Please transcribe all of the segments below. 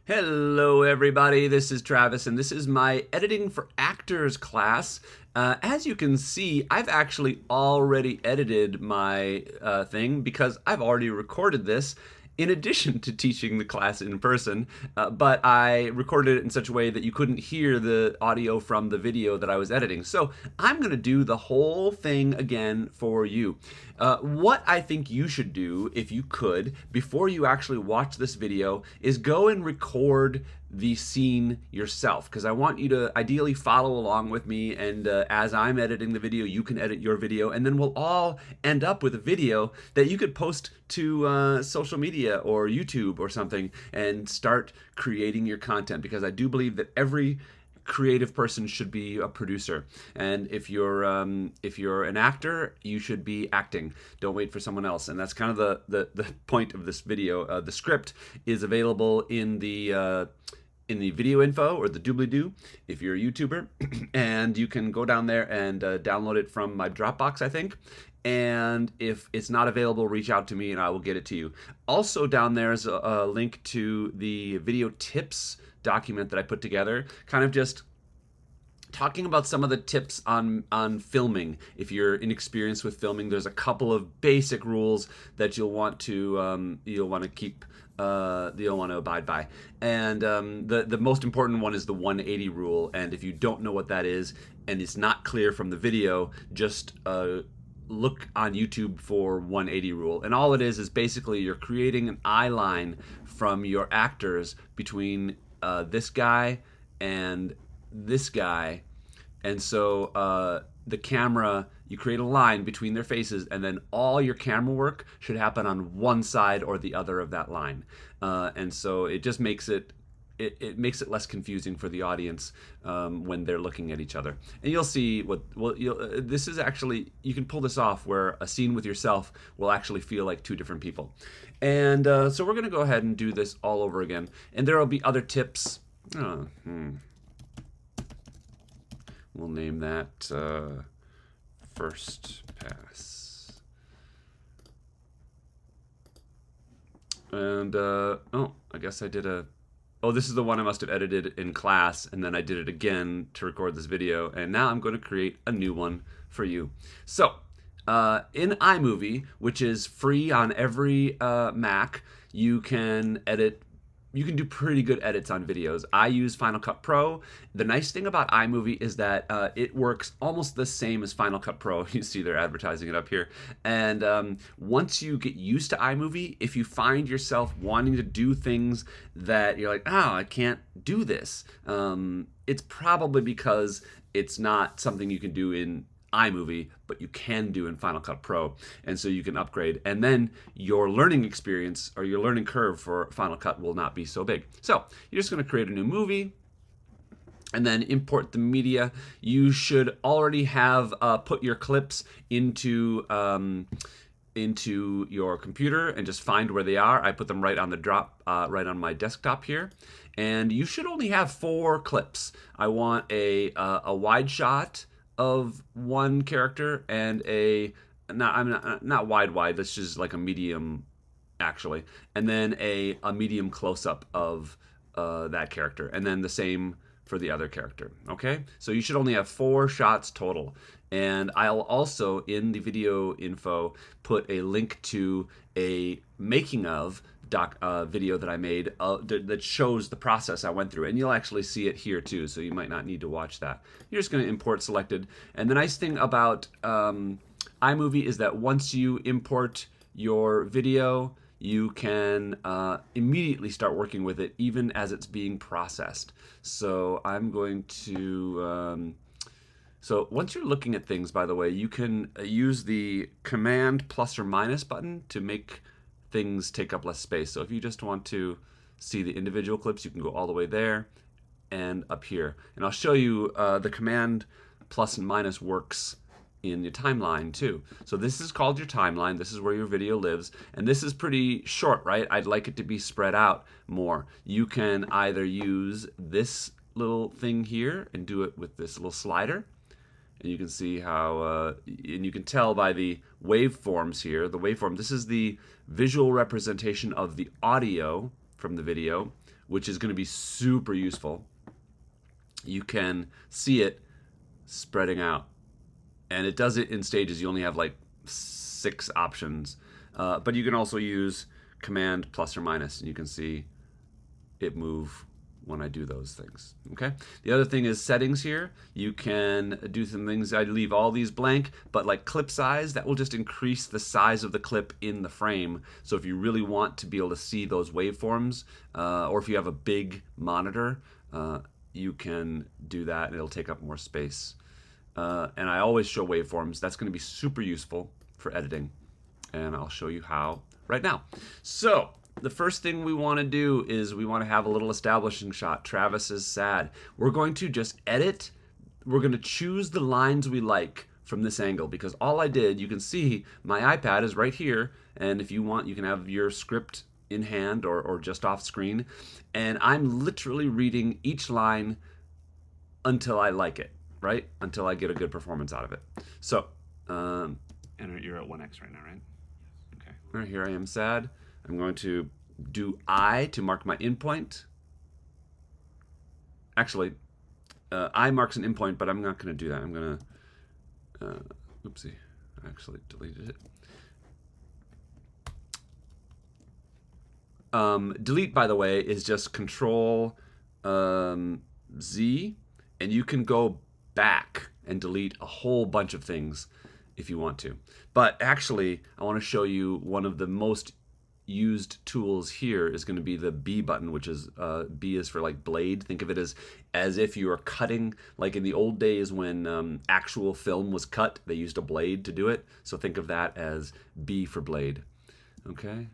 Hello, everybody. This is Travis, and this is my editing for actors class. As you can see, I've actually already edited my thing because I've already recorded this in addition to teaching the class in person, but I recorded it in such a way that you couldn't hear the audio from the video that I was editing. So I'm going to do the whole thing again for you. What I think you should do, if you could, before you actually watch this video, is go and record the scene yourself, because I want you to ideally follow along with me, and as I'm editing the video, you can edit your video, and then we'll all end up with a video that you could post to social media or YouTube or something and start creating your content, because I do believe that every creative person should be a producer, and if you're an actor, you should be acting. Don't wait for someone else. And that's kind of the point of this video. The script is available in the video info, or the doobly-doo, if you're a YouTuber, and you can go down there and download it from my Dropbox, I think. And if it's not available, reach out to me and I will get it to you. Also down there is a link to the video tips document that I put together, kind of just talking about some of the tips on filming. If you're inexperienced with filming, there's a couple of basic rules that you'll want to keep. You'll want to abide by, and the most important one is the 180 rule. And if you don't know what that is and it's not clear from the video, just look on YouTube for 180 rule. And all it is basically you're creating an eye line from your actors between this guy and this guy, and so the camera, you create a line between their faces, and then all your camera work should happen on one side or the other of that line, and so it just makes it makes it less confusing for the audience when they're looking at each other. And you'll see this is actually, you can pull this off where a scene with yourself will actually feel like two different people. And so we're going to go ahead and do this all over again. And there will be other tips. We'll name that First Pass. And, I guess I did this is the one I must have edited in class, and then I did it again to record this video, and now I'm going to create a new one for you. So, in iMovie, which is free on every Mac, you can do pretty good edits on videos. I use Final Cut Pro. The nice thing about iMovie is that it works almost the same as Final Cut Pro. You see they're advertising it up here. And once you get used to iMovie, if you find yourself wanting to do things that you're like, I can't do this, it's probably because it's not something you can do in iMovie, but you can do in Final Cut Pro, and so you can upgrade, and then your learning experience or your learning curve for Final Cut will not be so big. So you're just going to create a new movie and then import the media. You should already have put your clips into your computer and just find where they are. I put them right on the right on my desktop here. And you should only have 4 clips. I want a wide shot of one character and not wide, that's just like a medium actually, and then a medium close-up of that character, and then the same for the other character. Okay, so you should only have 4 shots total. And I'll also, in the video info, put a link to a making of video that I made that shows the process I went through, and you'll actually see it here too, so you might not need to watch that. You're just going to import selected. And the nice thing about iMovie is that once you import your video, you can immediately start working with it even as it's being processed. So I'm going to so once you're looking at things, by the way, you can use the Command plus or minus button to make things take up less space. So if you just want to see the individual clips, you can go all the way there and up here. And I'll show you the Command plus and minus works in your timeline too. So this is called your timeline. This is where your video lives. And this is pretty short, right? I'd like it to be spread out more. You can either use this little thing here and do it with this little slider. And you can see how, and you can tell by the waveforms here, the waveform, this is the visual representation of the audio from the video, which is going to be super useful. You can see it spreading out. And it does it in stages. You only have like 6 options. But you can also use Command plus or minus, and you can see it move when I do those things. Okay. The other thing is settings here. You can do some things. I leave all these blank, but like clip size, that will just increase the size of the clip in the frame. So if you really want to be able to see those waveforms, or if you have a big monitor, you can do that and it'll take up more space. And I always show waveforms. That's going to be super useful for editing. And I'll show you how right now. So the first thing we want to do is we want to have a little establishing shot. Travis is sad. We're going to just edit. We're going to choose the lines we like from this angle, because all I did, you can see my iPad is right here. And if you want, you can have your script in hand or just off screen. And I'm literally reading each line until I like it, right? Until I get a good performance out of it. So, and you're at 1x right now, right? Okay. All right, here I am sad. I'm going to do I to mark my endpoint. Actually, I marks an endpoint, but I'm not going to do that. I'm going to, oopsie, I actually deleted it. Delete, by the way, is just Control Z, and you can go back and delete a whole bunch of things if you want to. But actually, I want to show you one of the most used tools here is going to be the B button, which is B is for like blade. Think of it as if you are cutting, like in the old days when actual film was cut, they used a blade to do it. So think of that as B for blade. Okay.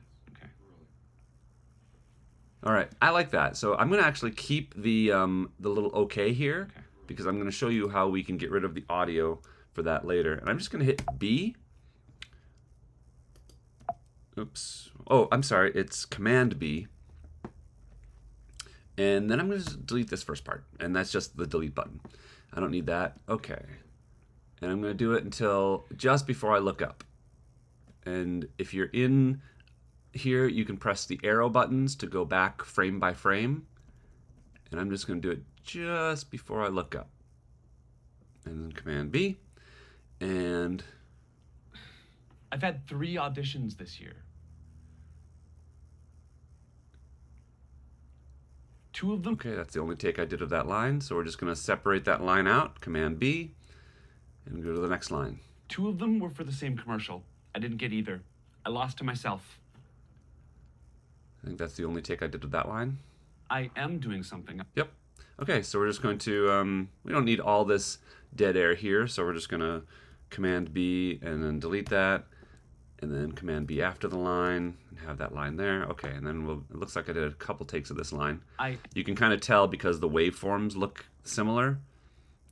All right, I like that. So I'm going to actually keep the little OK here, because I'm going to show you how we can get rid of the audio for that later. And I'm just going to hit B. Oops. Oh, I'm sorry. It's Command B. And then I'm going to delete this first part. And that's just the delete button. I don't need that. Okay. And I'm going to do it until just before I look up. And if you're in here, you can press the arrow buttons to go back frame by frame. And I'm just going to do it just before I look up. And then Command B. And I've had 3 auditions this year. 2 of them. Okay, that's the only take I did of that line. So we're just going to separate that line out, Command B, and go to the next line. 2 of them were for the same commercial. I didn't get either. I lost to myself. I think that's the only take I did of that line. I am doing something. Yep. Okay, so we're just going to, we don't need all this dead air here, so we're just going to Command B and then delete that, and then Command B after the line, and have that line there. Okay, and then it looks like I did a couple takes of this line. You can kind of tell because the waveforms look similar,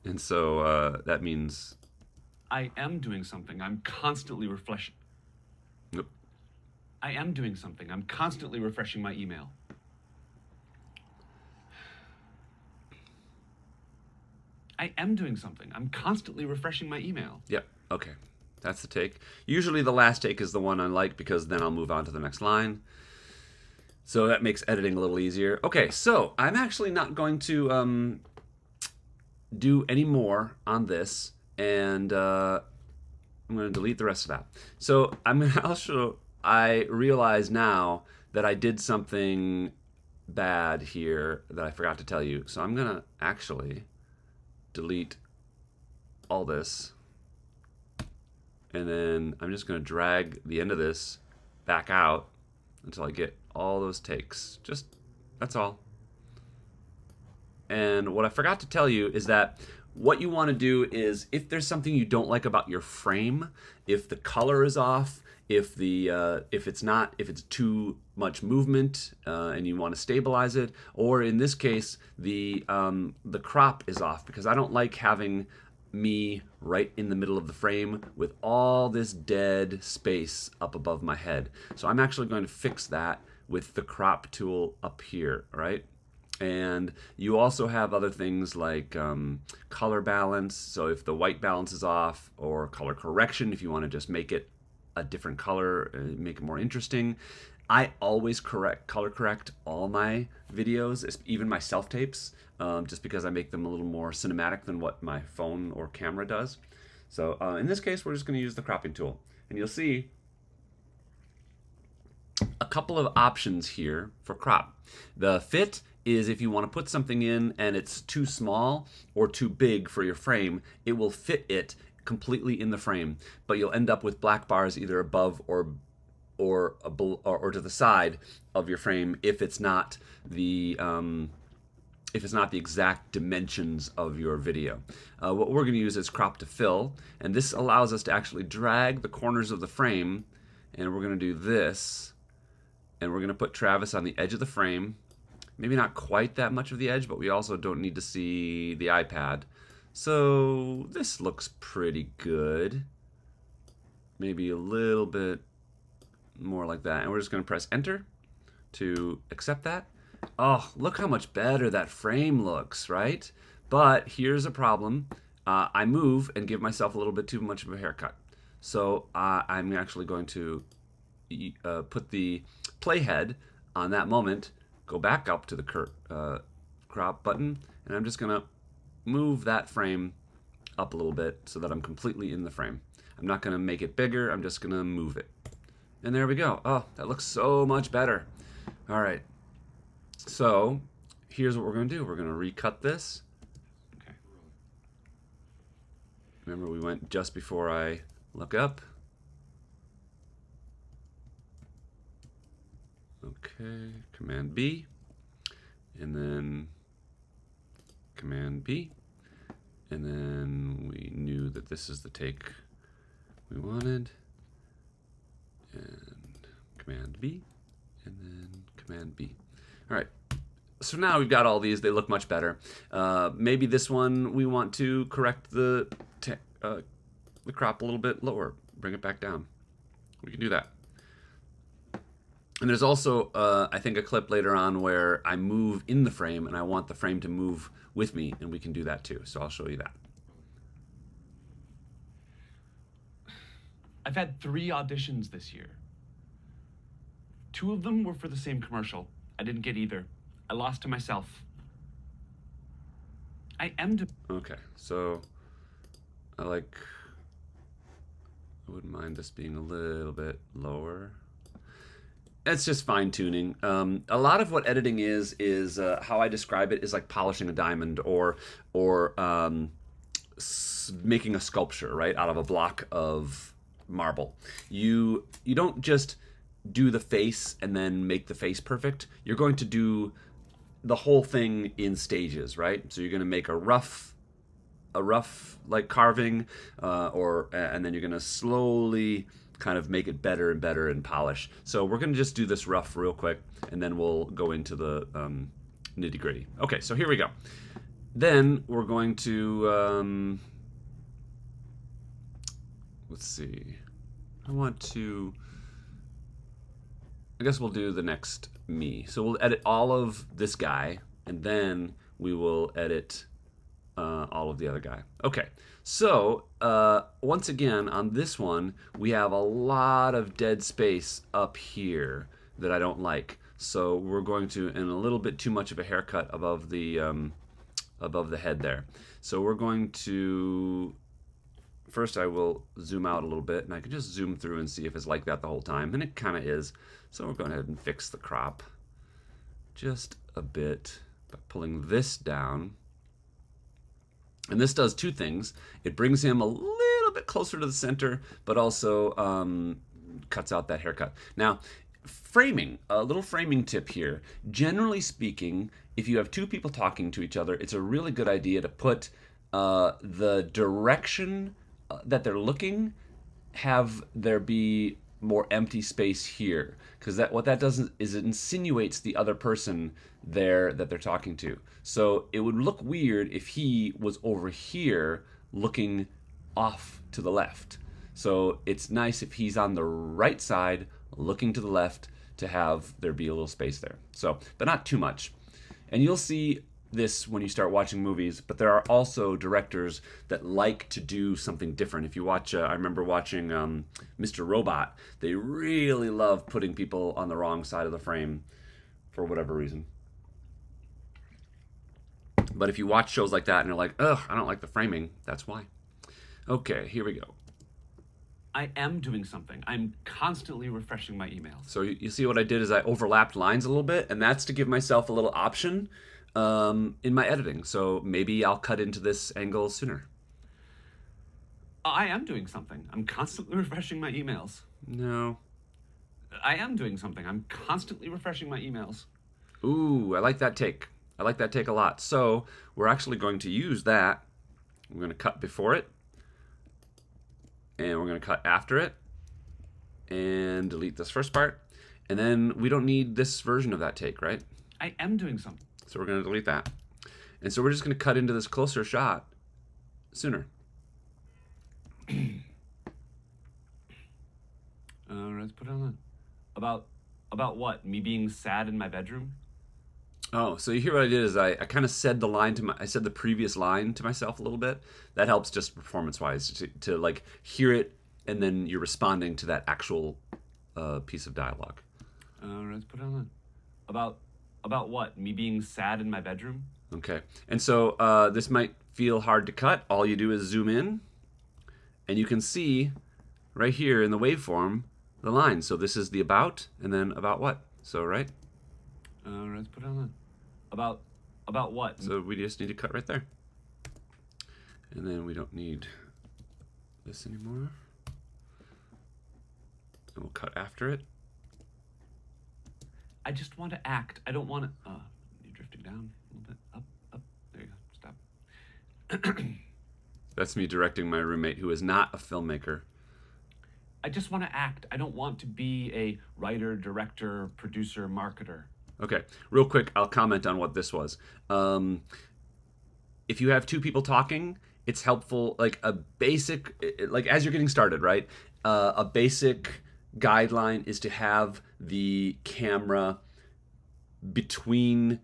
and so that means I am doing something. I'm constantly refreshing. Nope. I am doing something. I'm constantly refreshing my email. I am doing something. I'm constantly refreshing my email. Yep. Okay. That's the take. Usually the last take is the one I like, because then I'll move on to the next line. So that makes editing a little easier. Okay, so I'm actually not going to do any more on this, and I'm going to delete the rest of that. So I'm going to also, I realize now that I did something bad here that I forgot to tell you. So I'm going to actually delete all this. And then I'm just going to drag the end of this back out until I get all those takes. Just, that's all. And what I forgot to tell you is that what you want to do is, if there's something you don't like about your frame, if the color is off, if it's too much movement and you want to stabilize it, or in this case the crop is off, because I don't like having me right in the middle of the frame with all this dead space up above my head. So I'm actually going to fix that with the crop tool up here, right? And you also have other things like color balance. So if the white balance is off, or color correction, if you want to just make it a different color, make it more interesting. I always color correct all my videos, even my self tapes, just because I make them a little more cinematic than what my phone or camera does. So in this case, we're just going to use the cropping tool, and you'll see a couple of options here for crop. The fit is if you want to put something in and it's too small or too big for your frame, it will fit it completely in the frame, but you'll end up with black bars either above or to the side of your frame if it's not the exact dimensions of your video. What we're going to use is crop to fill, and this allows us to actually drag the corners of the frame, and we're going to do this, and we're going to put Travis on the edge of the frame. Maybe not quite that much of the edge, but we also don't need to see the iPad. So this looks pretty good. Maybe a little bit more like that. And we're just going to press enter to accept that. Oh, look how much better that frame looks, right? But here's a problem. I move and give myself a little bit too much of a haircut. So I'm actually going to put the playhead on that moment, go back up to the crop button, and I'm just going to move that frame up a little bit so that I'm completely in the frame. I'm not going to make it bigger, I'm just going to move it. And there we go. Oh, that looks so much better. All right. So here's what we're going to do. We're going to recut this. Okay. Remember, we went just before I look up. Okay, Command B, and then Command B, and then we knew that this is the take we wanted, and Command B, and then Command B. All right, so now we've got all these. They look much better. Maybe this one we want to correct the crop a little bit lower, bring it back down. We can do that. And there's also, I think, a clip later on where I move in the frame and I want the frame to move with me, and we can do that too. So I'll show you that. I've had 3 auditions this year. 2 of them were for the same commercial. I didn't get either. I lost to myself. Okay, so I wouldn't mind this being a little bit lower. It's just fine tuning. A lot of what editing is how I describe it is like polishing a diamond or making a sculpture, right, out of a block of marble. You don't just do the face and then make the face perfect. You're going to do the whole thing in stages, right? So you're going to make a rough like carving, and then you're going to slowly kind of make it better and better and polish. So we're going to just do this rough real quick, and then we'll go into the nitty gritty. Okay, so here we go. Then we're going to, let's see. I guess we'll do the next me. So we'll edit all of this guy, and then we will edit all of the other guy. Okay, so once again on this one we have a lot of dead space up here that I don't like. So we're going to, and a little bit too much of a haircut above the head there. So we're going to, first I will zoom out a little bit, and I can just zoom through and see if it's like that the whole time, and it kind of is. So we're going ahead and fix the crop just a bit by pulling this down. And this does 2 things. It brings him a little bit closer to the center, but also cuts out that haircut. Now, framing, a little framing tip here. Generally speaking, if you have 2 people talking to each other, it's a really good idea to put the direction that they're looking, have there be more empty space here, because what that does is it insinuates the other person there that they're talking to. So it would look weird if he was over here looking off to the left. So it's nice if he's on the right side looking to the left to have there be a little space there. So, but not too much. And you'll see this when you start watching movies, but there are also directors that like to do something different. If you watch, I remember watching Mr. Robot, they really love putting people on the wrong side of the frame for whatever reason. But if you watch shows like that and you're like, ugh, I don't like the framing, that's why. Okay, here we go. I am doing something. I'm constantly refreshing my emails. So you see what I did is I overlapped lines a little bit, and that's to give myself a little option in my editing. So maybe I'll cut into this angle sooner. I am doing something. I'm constantly refreshing my emails. No. I am doing something. I'm constantly refreshing my emails. Ooh, I like that take. I like that take a lot. So we're actually going to use that. We're going to cut before it. And we're going to cut after it. And delete this first part. And then we don't need this version of that take, right? I am doing something. So we're going to delete that. And so we're just going to cut into this closer shot sooner. Let's put it on that. About what? Me being sad in my bedroom? Oh, so you hear what I did is I kind of said I said the previous line to myself a little bit. That helps just performance-wise to like hear it, and then you're responding to that actual piece of dialogue. Let's put it on that. About what? Me being sad in my bedroom? Okay, and so this might feel hard to cut. All you do is zoom in, and you can see right here in the waveform the line. So this is the about, and then about what? So right. Let's put it on that. About what? So we just need to cut right there. And then we don't need this anymore. And we'll cut after it. I just want to act. I don't want to... you're drifting down a little bit. Up. There you go. Stop. That's me directing my roommate who is not a filmmaker. I just want to act. I don't want to be a writer, director, producer, marketer. Okay, real quick, I'll comment on what this was. If you have two people talking, it's helpful, like a basic, like as you're getting started, right? A basic guideline is to have the camera between,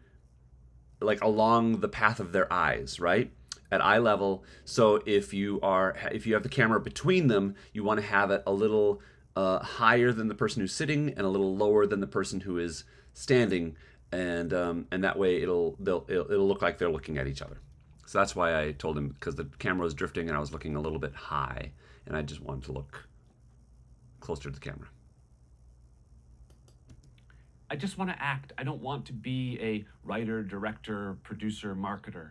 like along the path of their eyes, right? At eye level. So if you have the camera between them, you want to have it a little higher than the person who's sitting and a little lower than the person who is standing, and that way it'll look like they're looking at each other. So that's why I told him, because the camera was drifting and I was looking a little bit high, and I just wanted to look closer to the camera. I just want to act. I don't want to be a writer, director, producer, marketer.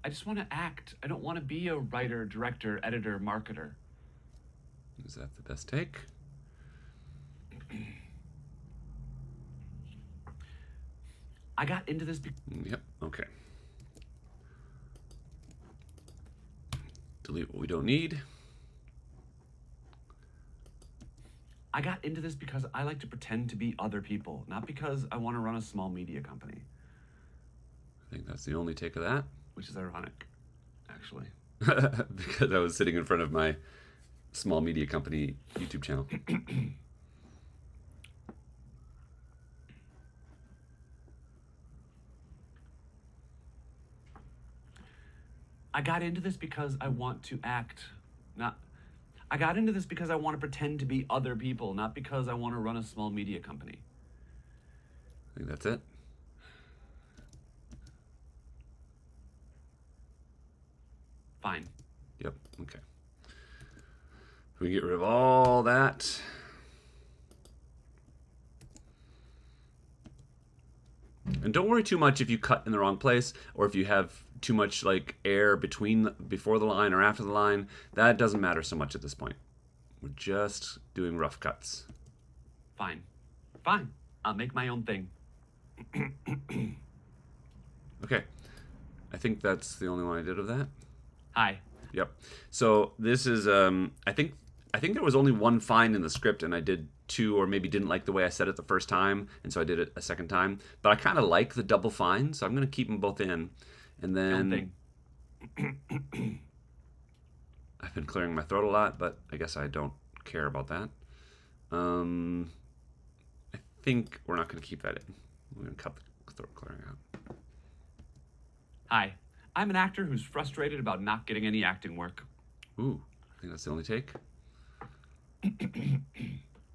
I just want to act. I don't want to be a writer, director, editor, marketer. Is that the best take? I got into this. Yep. Okay. Delete what we don't need. I got into this because I like to pretend to be other people, not because I want to run a small media company. I think that's the only take of that. Which is ironic, actually. Because I was sitting in front of my small media company YouTube channel. I got into this because I want to act, I got into this because I want to pretend to be other people, not because I want to run a small media company. I think that's it. Fine. Yep, okay. We get rid of all that. And don't worry too much if you cut in the wrong place, or if you have too much like air before the line or after the line. That doesn't matter so much at this point. We're just doing rough cuts. Fine. I'll make my own thing. Okay. I think that's the only one I did of that. Hi. Yep. So this is I think there was only one fine in the script, and I did two, or maybe didn't like the way I said it the first time, and so I did it a second time. But I kind of like the double fine, so I'm going to keep them both in. And then I've been clearing my throat a lot, but I guess I don't care about that. I think we're not going to keep that in. We're going to throat clearing out. Hi, I'm an actor who's frustrated about not getting any acting work. Ooh, I think that's the only take.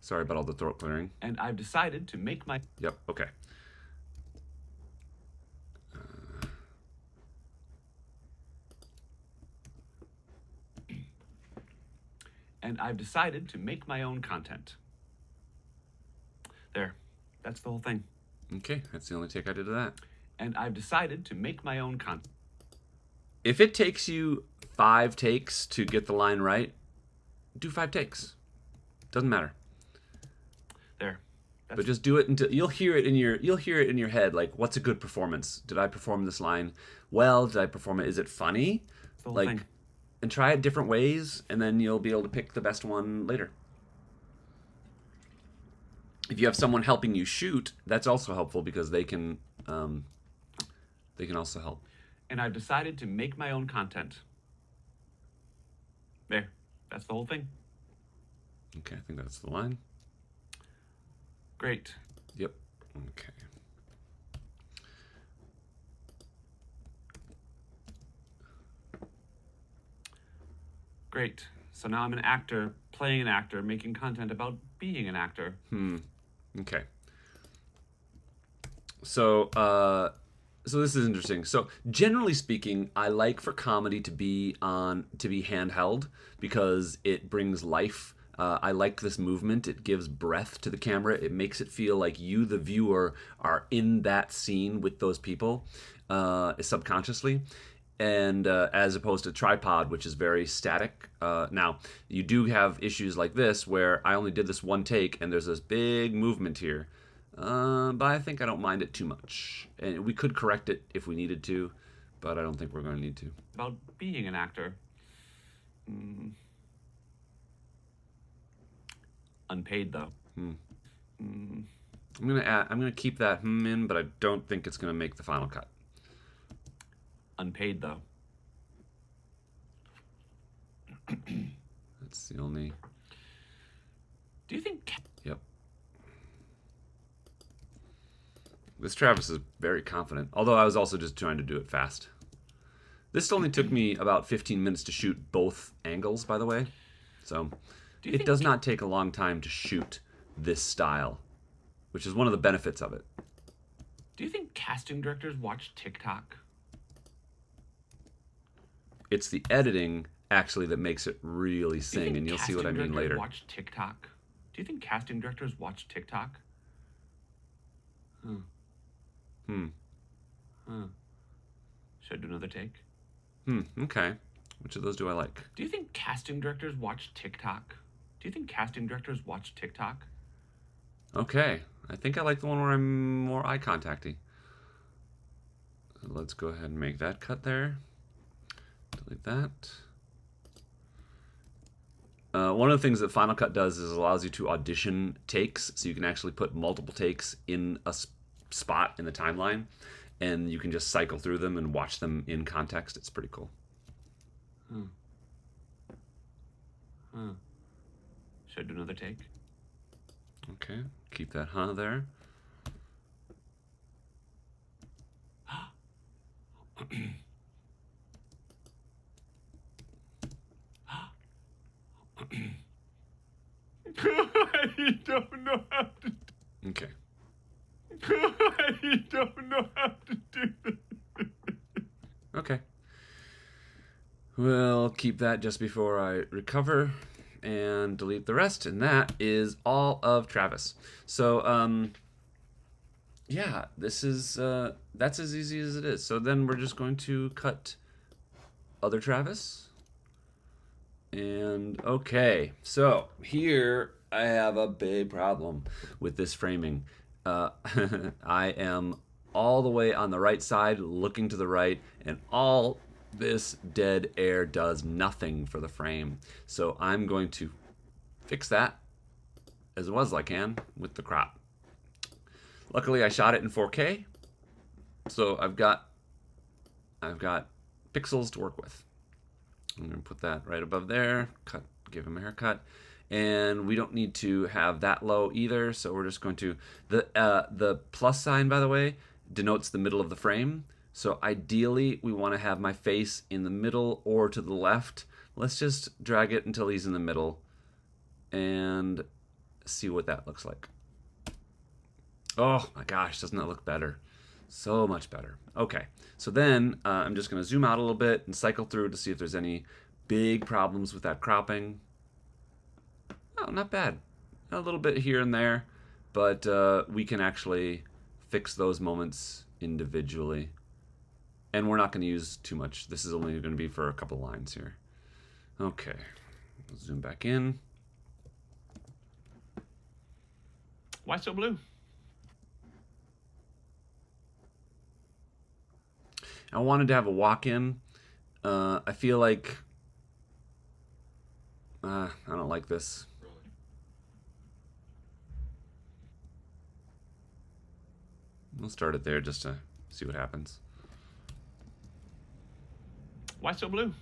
Sorry about all the throat clearing. And I've decided to make my... Yep, okay. And I've decided to make my own content. There, that's the whole thing. Okay, that's the only take I did of that. And I've decided to make my own content. If it takes you 5 takes to get the line right, do 5 takes. Doesn't matter. There. But just do it until you'll hear it in your head, like, what's a good performance? Did I perform this line well? Did I perform it? Is it funny? That's the whole Like, thing. and try it different ways, and then you'll be able to pick the best one later. If you have someone helping you shoot, that's also helpful because they can also help. And I've decided to make my own content. There, that's the whole thing. Okay, I think that's the line. Great. Yep. Okay. Great. So now I'm an actor, playing an actor, making content about being an actor. Okay. So, so this is interesting. So, generally speaking, I like for comedy to be handheld because it brings life. I like this movement. It gives breath to the camera. It makes it feel like you, the viewer, are in that scene with those people subconsciously. And as opposed to tripod, which is very static. Now, you do have issues like this where I only did this one take and there's this big movement here. But I think I don't mind it too much. And we could correct it if we needed to, but I don't think we're going to need to. About being an actor. Unpaid, though. I'm gonna keep that in, but I don't think it's gonna make the final cut. Unpaid, though. That's the only. Do you think... Yep. This Travis is very confident, although I was also just trying to do it fast. This only took me about 15 minutes to shoot both angles, by the way. So it does not take a long time to shoot this style, which is one of the benefits of it. Do you think casting directors watch TikTok? It's the editing, actually, that makes it really sing, and you'll see what I mean later. Watch TikTok? Do you think casting directors watch TikTok? Should I do another take? Okay. Which of those do I like? Do you think casting directors watch TikTok? Do you think casting directors watch TikTok? Okay. I think I like the one where I'm more eye contacty. Let's go ahead and make that cut there. Delete that. One of the things that Final Cut does is allows you to audition takes, so you can actually put multiple takes in a spot in the timeline, and you can just cycle through them and watch them in context. It's pretty cool. Should I do another take? Okay, keep that there. I don't know how to do... Okay. I don't know how to do this. Okay. We'll keep that just before I recover and delete the rest, and that is all of Travis. So, yeah, this is that's as easy as it is. So then we're just going to cut other Travis. And okay, so here I have a big problem with this framing. I am all the way on the right side, looking to the right, and all this dead air does nothing for the frame. So I'm going to fix that as well as I can with the crop. Luckily, I shot it in 4K, so I've got pixels to work with. I'm going to put that right above there, give him a haircut. And we don't need to have that low either, so we're just going to... The plus sign, by the way, denotes the middle of the frame. So ideally, we want to have my face in the middle or to the left. Let's just drag it until he's in the middle and see what that looks like. Oh my gosh, doesn't that look better? So much better. Okay, so then I'm just going to zoom out a little bit and cycle through to see if there's any big problems with that cropping. Oh, not bad. A little bit here and there, but we can actually fix those moments individually. And we're not going to use too much. This is only going to be for a couple lines here. Okay, zoom back in. Why so blue? I wanted to have a walk-in. I feel like I don't like this. We'll start it there just to see what happens. Why so blue?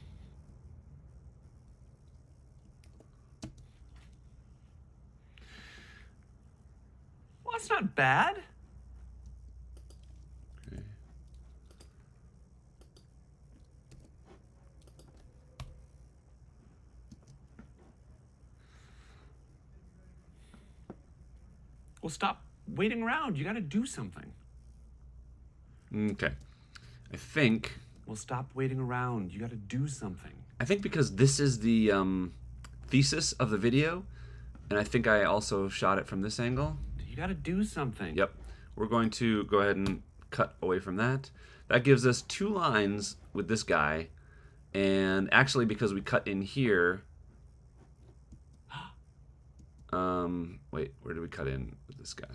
Well, that's not bad. Okay. Well, stop waiting around. You got to do something. Okay. I think Well, stop waiting around. You got to do something. because this is the thesis of the video, and I think I also shot it from this angle. You got to do something. Yep. We're going to go ahead and cut away from that. That gives us 2 lines with this guy, and actually because we cut in here, wait, where did we cut in with this guy?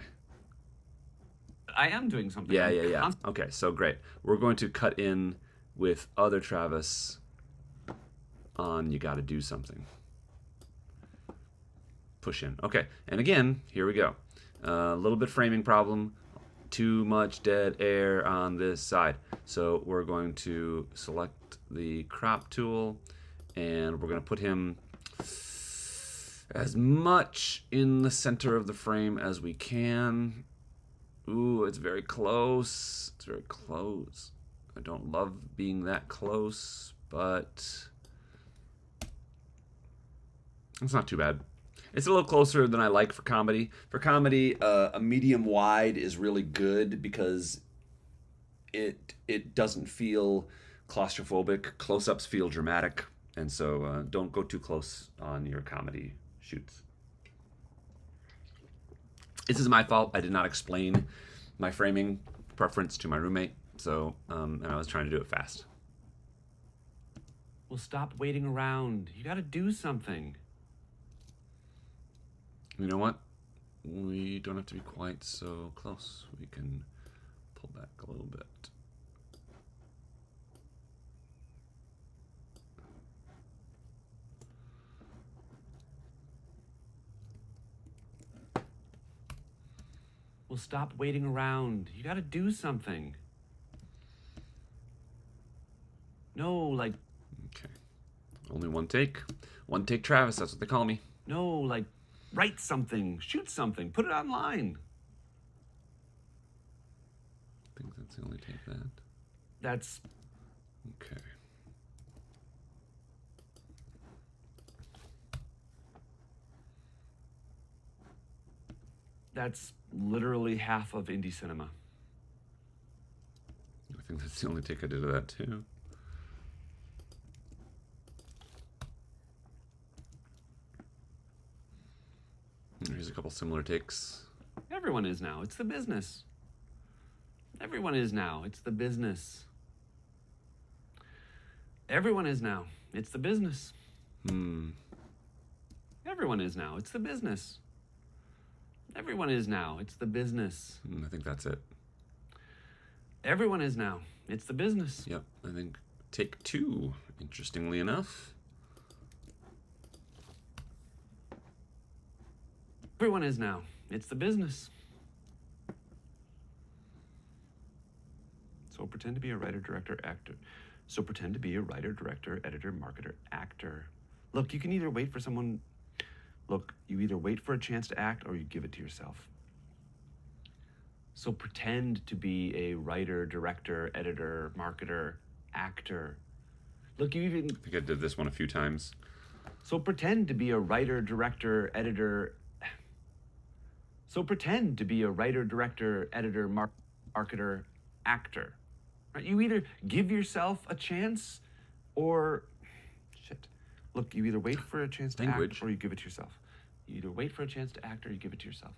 I am doing something. Yeah. Okay, so great. We're going to cut in with other Travis on You Gotta Do Something. Push in. Okay, and again, here we go. A little bit framing problem. Too much dead air on this side. So we're going to select the crop tool, and we're going to put him as much in the center of the frame as we can. Ooh, it's very close. It's very close. I don't love being that close, but it's not too bad. It's a little closer than I like for comedy. For comedy, a medium wide is really good because it doesn't feel claustrophobic. Close-ups feel dramatic, and so don't go too close on your comedy shoots. This is my fault. I did not explain my framing preference to my roommate, so and I was trying to do it fast. Well, stop waiting around. You got to do something. You know what? We don't have to be quite so close. We can pull back a little bit. Well, stop waiting around. You got to do something. No, like... Okay. Only one take. One take Travis, that's what they call me. No, like, write something, shoot something, put it online. I think that's the only take that. That's... Okay. That's literally half of indie cinema. I think that's the only take I did of that too. Here's a couple similar takes. Everyone is now. It's the business. Everyone is now. It's the business. Everyone is now. It's the business. Everyone is now. It's the business. Everyone is now. It's the business. I think that's it. Everyone is now. It's the business. Yep, I think take 2, interestingly enough. Everyone is now. It's the business. So pretend to be a writer, director, actor. So pretend to be a writer, director, editor, marketer, actor. Look, you can either wait for someone... Look, you either wait for a chance to act or you give it to yourself. So pretend to be a writer, director, editor, marketer, actor. Look, you even... I think I did this one a few times. So pretend to be a writer, director, editor. So pretend to be a writer, director, editor, marketer, actor. Right? You either give yourself a chance or shit. Look, you either wait for a chance to act or you give it to yourself. You either wait for a chance to act or you give it to yourself.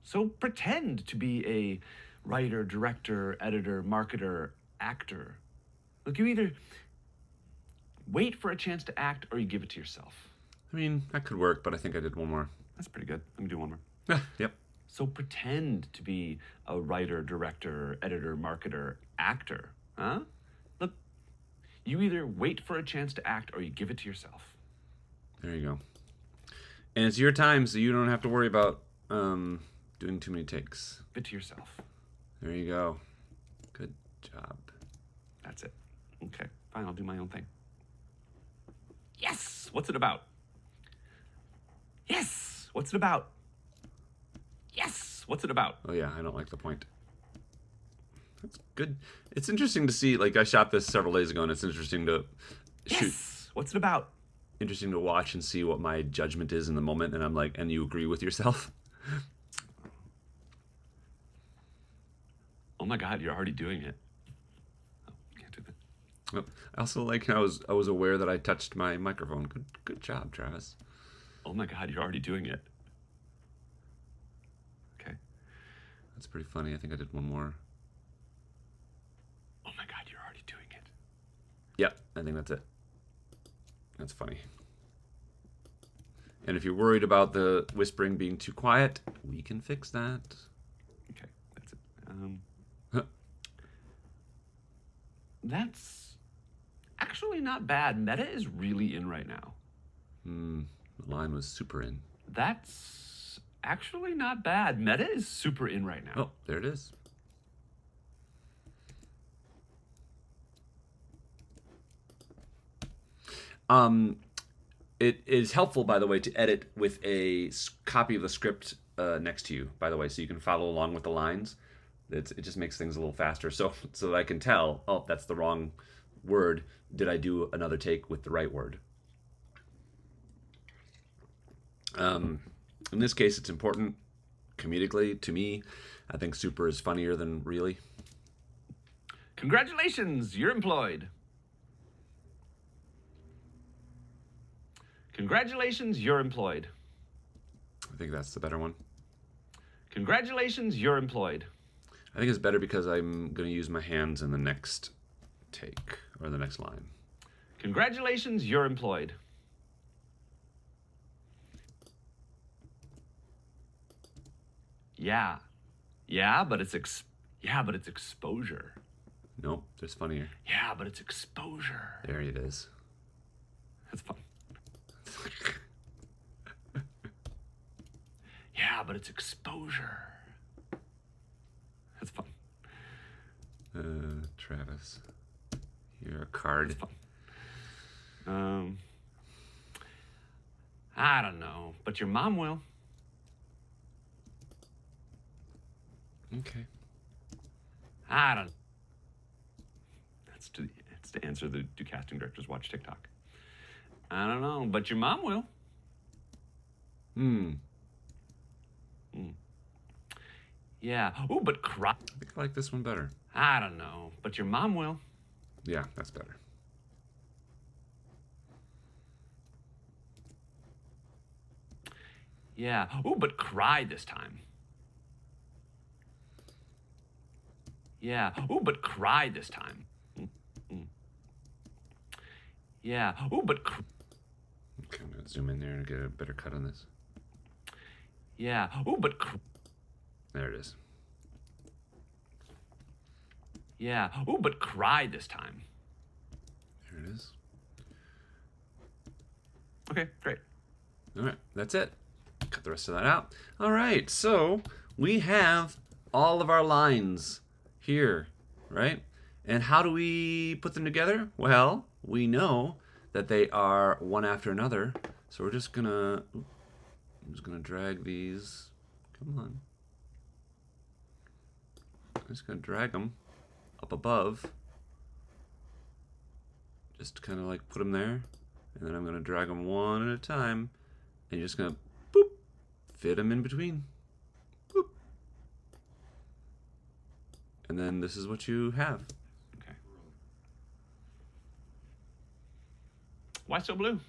So pretend to be a writer, director, editor, marketer, actor. Look, you either wait for a chance to act or you give it to yourself. I mean, that could work, but I think I did one more. That's pretty good. Let me do one more. Yep. So pretend to be a writer, director, editor, marketer, actor. Huh? Look, you either wait for a chance to act or you give it to yourself. There you go. And it's your time, so you don't have to worry about doing too many takes. Give it to yourself. There you go. Good job. That's it. Okay, fine, I'll do my own thing. Yes! What's it about? Yes! What's it about? Yes! What's it about? Oh yeah, I don't like the point. That's good. It's interesting to see, like I shot this several days ago and it's interesting to shoot. Yes! What's it about? Interesting to watch and see what my judgment is in the moment, and I'm like, and you agree with yourself? Oh my God, you're already doing it. Oh, can't do that. Oh, I also like I was aware that I touched my microphone. Good job, Travis. Oh my God, you're already doing it. Okay. That's pretty funny. I think I did one more. Oh my God, you're already doing it. Yep, I think that's it. That's funny. And if you're worried about the whispering being too quiet, we can fix that. Okay, that's it. That's actually not bad. Meta is really in right now. The line was super in. That's actually not bad. Meta is super in right now. Oh, there it is. It is helpful, by the way, to edit with a copy of the script next to you, by the way, so you can follow along with the lines. It just makes things a little faster. So that I can tell, oh, that's the wrong word. Did I do another take with the right word? In this case, it's important comedically to me. I think super is funnier than really. Congratulations, you're employed. Congratulations, you're employed. I think that's the better one. Congratulations, you're employed. I think it's better because I'm going to use my hands in the next take or the next line. Congratulations, you're employed. Yeah. Yeah, but it's exposure. Nope, there's funnier. Yeah, but it's exposure. There it is. That's fun. Yeah, but it's exposure. That's fun. Travis, you're a card. That's fun. I don't know, but your mom will. Okay. I don't. It's to answer the do casting directors watch TikTok. I don't know, but your mom will. Yeah. Ooh, but cry. I think I like this one better. I don't know, but your mom will. Yeah, that's better. Yeah. Ooh, but cry this time. Yeah. Ooh, but cry this time. Yeah. Ooh, but. Okay, I'm gonna zoom in there and get a better cut on this. Yeah. Ooh, but. There it is. Yeah. Ooh, but cry this time. There it is. Okay, great. All right, that's it. Cut the rest of that out. All right, so we have all of our lines here, right? And how do we put them together? Well, we know that they are one after another. So we're just gonna, I'm just gonna drag these. Come on. just going to drag them up above. Just kind of like put them there. And then I'm going to drag them one at a time. And you're just going to, boop, fit them in between. Boop. And then this is what you have. Okay. Why so blue?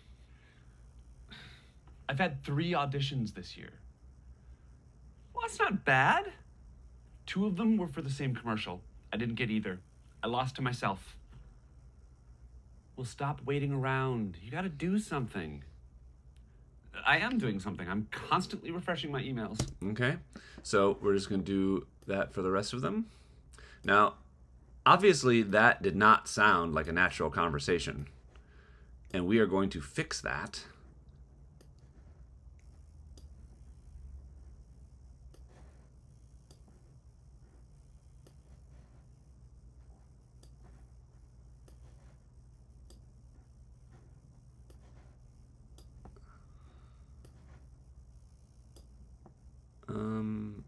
I've had 3 auditions this year. Well, that's not bad. 2 of them were for the same commercial. I didn't get either. I lost to myself. Well, stop waiting around. You gotta do something. I am doing something. I'm constantly refreshing my emails. Okay, so we're just going to do that for the rest of them. Now, obviously that did not sound like a natural conversation. And we are going to fix that.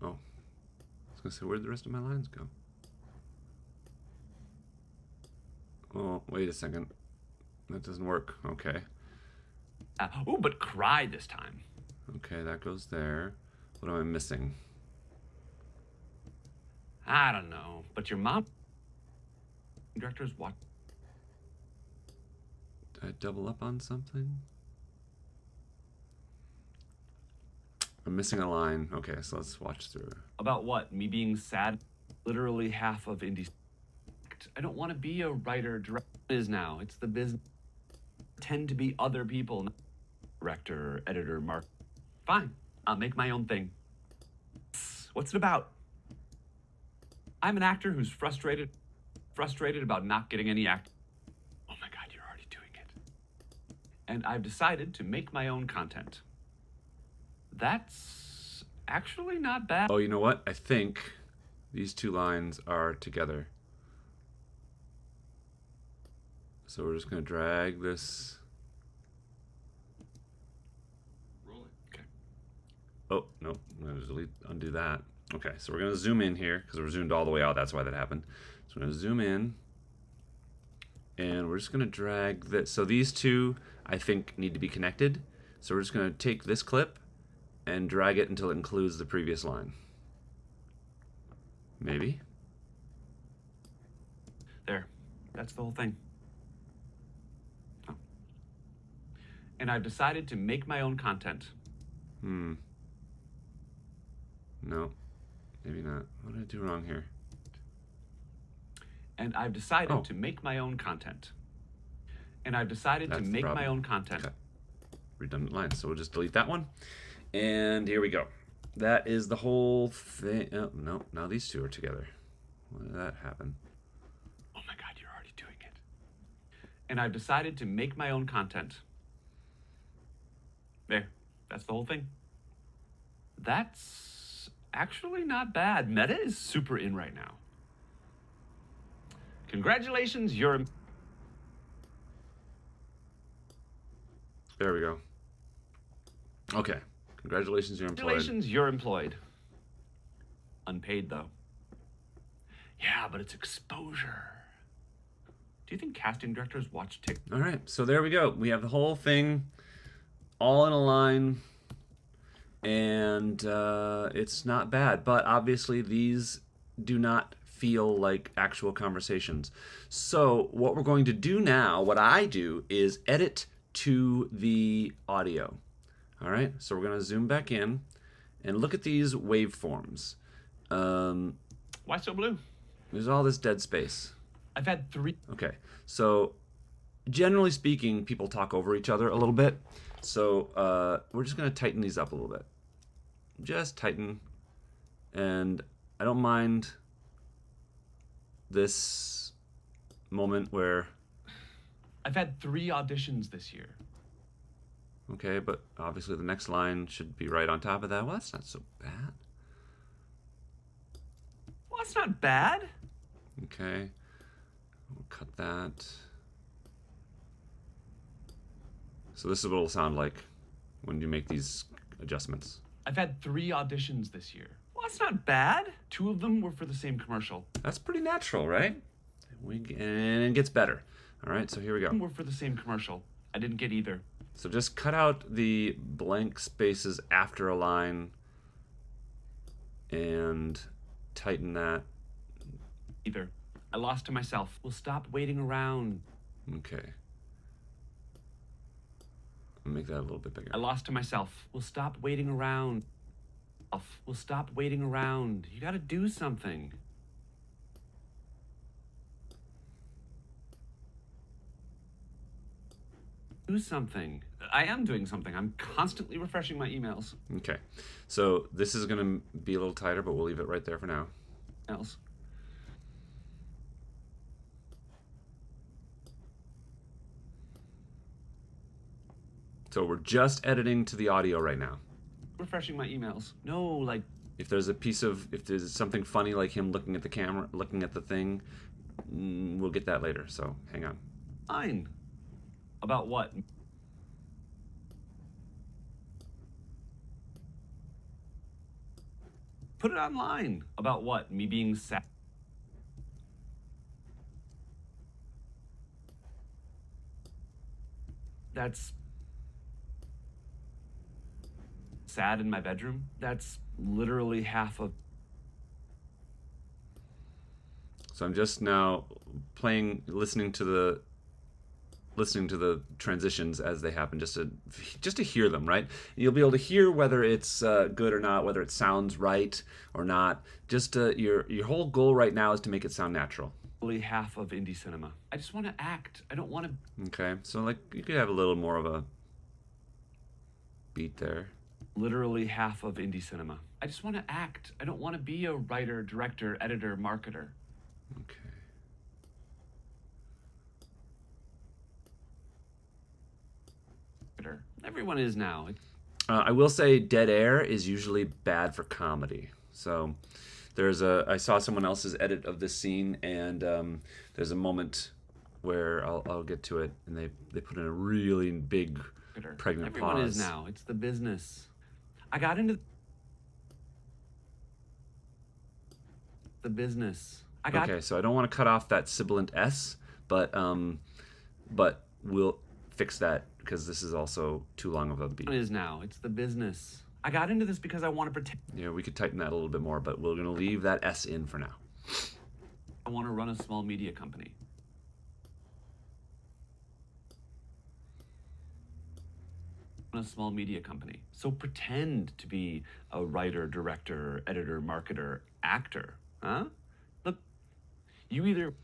Oh, I was gonna say, where'd the rest of my lines go? Oh, wait a second. That doesn't work. Okay. Oh, but cry this time. Okay, that goes there. What am I missing? I don't know, but your mom... Directors watch... Did I double up on something? I'm missing a line. Okay, so let's watch through. About what? Me being sad? Literally half of indie... I don't want to be a writer, director. It is now. It's the business. Tend to be other people. Director, editor, mark. Fine. I'll make my own thing. What's it about? I'm an actor who's frustrated about not getting any act. Oh my God, you're already doing it. And I've decided to make my own content. That's actually not bad. Oh, you know what? I think these 2 lines are together. So we're just going to drag this. Roll it. Okay. Oh, no. I'm going to delete, undo that. Okay, so we're going to zoom in here because we're zoomed all the way out. That's why that happened. So we're going to zoom in. And we're just going to drag this. So these 2, I think, need to be connected. So we're just going to take this clip and drag it until it includes the previous line. Maybe. There. That's the whole thing. Oh. And I've decided to make my own content. No. Maybe not. What did I do wrong here? And I've decided to make my own content. And I've decided That's to the make my problem. own content. Okay. Redundant lines. So we'll just delete that one. And here we go. That is the whole thing. Oh, no. Now these 2 are together. When did that happen? Oh my God, you're already doing it. And I've decided to make my own content. There. That's the whole thing. That's actually not bad. Meta is super in right now. Congratulations, you're... There we go. Okay. Congratulations, you're employed. Congratulations, you're employed. Unpaid, though. Yeah, but it's exposure. Do you think casting directors watch TikTok? All right. So there we go. We have the whole thing all in a line. And it's not bad. But obviously, these do not feel like actual conversations. So what we're going to do now, what I do, is edit to the audio. All right, so we're going to zoom back in and look at these waveforms. Why so blue? There's all this dead space. I've had 3... Okay, so generally speaking, people talk over each other a little bit. So we're just going to tighten these up a little bit. Just tighten. And I don't mind this moment where... I've had 3 auditions this year. Okay, but obviously the next line should be right on top of that. Well, that's not so bad. Well, that's not bad. Okay, we'll cut that. So this is what it'll sound like when you make these adjustments. I've had 3 auditions this year. Well, that's not bad. 2 of them were for the same commercial. That's pretty natural, right? And it gets better. All right, so here we go. Were for the same commercial. I didn't get either. So just cut out the blank spaces after a line and tighten that. Either. I lost to myself. Well, stop waiting around. Okay. I'll make that a little bit bigger. I lost to myself. Well, stop waiting around. Well, stop waiting around. You gotta do something. Do something. I am doing something. I'm constantly refreshing my emails. Okay. So this is going to be a little tighter, but we'll leave it right there for now. Else. So we're just editing to the audio right now. Refreshing my emails. No, like, If there's something funny like him looking at the camera, looking at the thing, we'll get that later. So hang on. fine. About what? Put it online. About what? Me being sad? That's sad in my bedroom? That's literally half of... So I'm just now listening to the transitions as they happen, just to hear them, right? You'll be able to hear whether it's good or not, whether it sounds right or not. Just your whole goal right now is to make it sound natural. Literally half of indie cinema. I just want to act. I don't want to... Okay, so like you could have a little more of a beat there. Literally half of indie cinema. I just want to act. I don't want to be a writer, director, editor, marketer. Okay. Everyone is now. I will say dead air is usually bad for comedy. So I saw someone else's edit of this scene, and there's a moment where I'll get to it, and they put in a really big pregnant Everyone pause. is now. It's the business. I got into the business. Okay, so I don't want to cut off that sibilant S, but we'll fix that because this is also too long of a beat. Is now. It's the business. I got into this because I want to pretend. Yeah, we could tighten that a little bit more, but we're going to leave that S in for now. I want to run a small media company. A small media company. So pretend to be a writer, director, editor, marketer, actor. Huh? Look, you either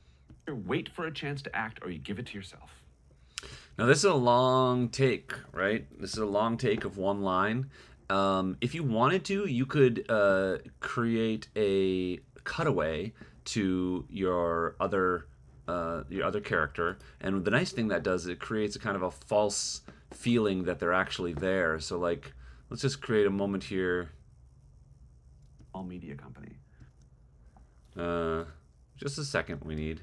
wait for a chance to act or you give it to yourself. Now this is a long take, right? This is a long take of one line. If you wanted to, you could create a cutaway to your other character, and the nice thing that does, it creates a kind of a false feeling that they're actually there. So like, let's just create a moment here. All media company. Just a second we need.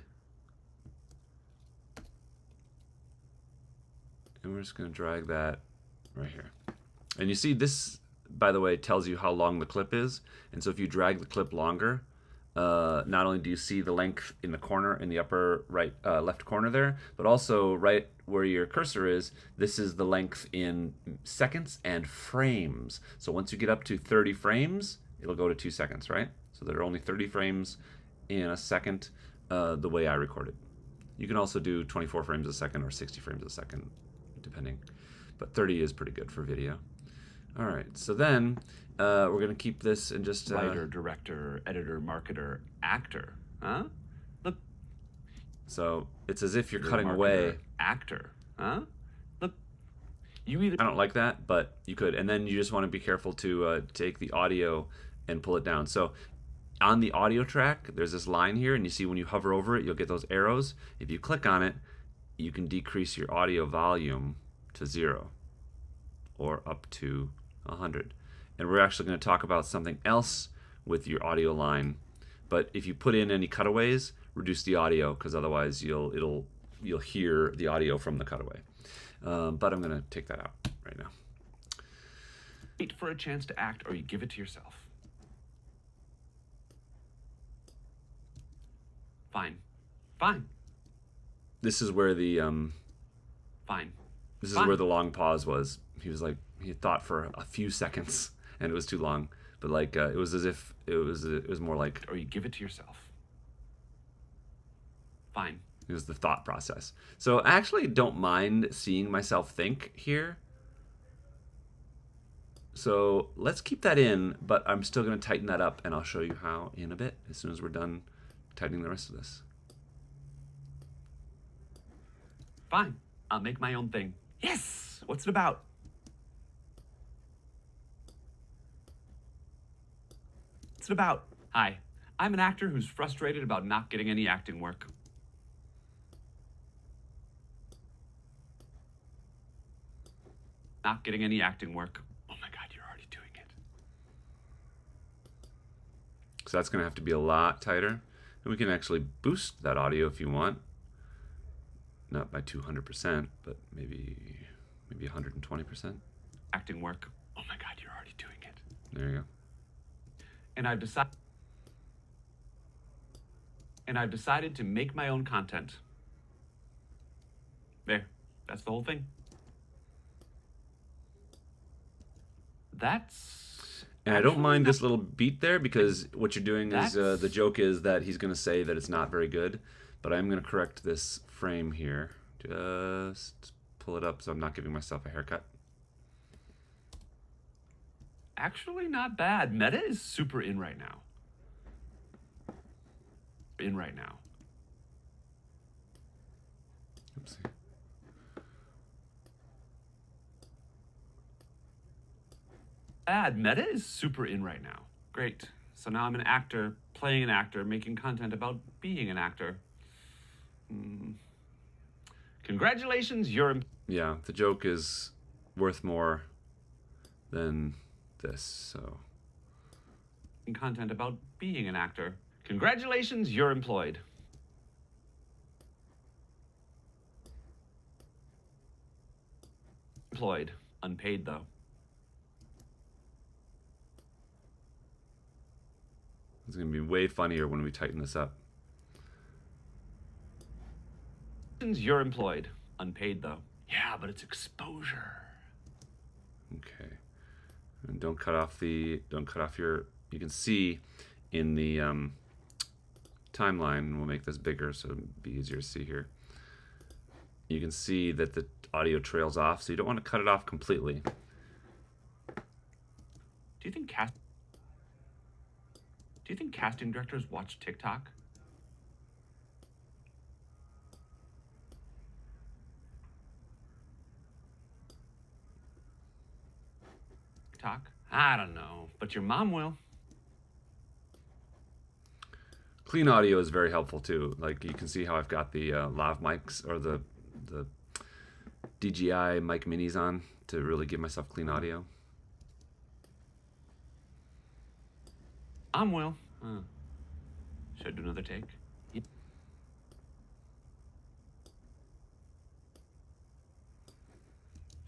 And we're just going to drag that right here. And you see this, by the way, tells you how long the clip is. And so if you drag the clip longer, not only do you see the length in the corner, in the upper right left corner there, but also right where your cursor is, this is the length in seconds and frames. So once you get up to 30 frames, it'll go to 2 seconds, right? So there are only 30 frames in a second the way I recorded. You can also do 24 frames a second or 60 frames a second, depending. But 30 is pretty good for video. All right, so then we're going to keep this and just... Writer, director, editor, marketer, actor. Huh? Look. So it's as if you're cutting Marketer, away. Actor. Huh? Look. You either... I don't like that, but you could. And then you just want to be careful to take the audio and pull it down. So on the audio track, there's this line here, and you see when you hover over it, you'll get those arrows. If you click on it, you can decrease your audio volume to 0 or up to 100. And we're actually going to talk about something else with your audio line. But if you put in any cutaways, reduce the audio, because otherwise you'll hear the audio from the cutaway. But I'm going to take that out right now. Wait for a chance to act or you give it to yourself. Fine. Fine. This is where the Fine. this is Fine. where the long pause was. He was like, he thought for a few seconds, and it was too long. But like, it was as if it was more like, Or you give it to yourself. Fine. it was the thought process. So I actually don't mind seeing myself think here. So let's keep that in, but I'm still going to tighten that up, and I'll show you how in a bit, as soon as we're done tightening the rest of this. Fine. I'll make my own thing. Yes! What's it about? What's it about? Hi. I'm an actor who's frustrated about not getting any acting work. Not getting any acting work. Oh my God, you're already doing it. So that's going to have to be a lot tighter. And we can actually boost that audio if you want. Not by 200%, but maybe 120%. Acting work. Oh my God, you're already doing it. There you go. And I've decided to make my own content. There. That's the whole thing. That's... And I don't mind this little beat there, because what you're doing is, That's- the joke is that he's going to say that it's not very good, but I'm going to correct this frame here. Just pull it up so I'm not giving myself a haircut. actually not bad. Meta is super in right now. Oopsie. Bad. Meta is super in right now. Great. So now I'm an actor, playing an actor, making content about being an actor. Congratulations, you're... Yeah, the joke is worth more than this, so... Content about being an actor. Congratulations, you're employed. Employed. Unpaid, though. It's going to be way funnier when we tighten this up. You're employed. Unpaid, though. Yeah, but it's exposure. Okay. And don't cut off your, you can see in the timeline, we'll make this bigger so it'll be easier to see here. You can see that the audio trails off, so you don't want to cut it off completely. Do you think casting directors watch TikTok? TikTok? I don't know, but your mom will. Clean audio is very helpful too. Like you can see how I've got the lav mics or the DJI mic minis on to really give myself clean audio. Mom will. Should I do another take?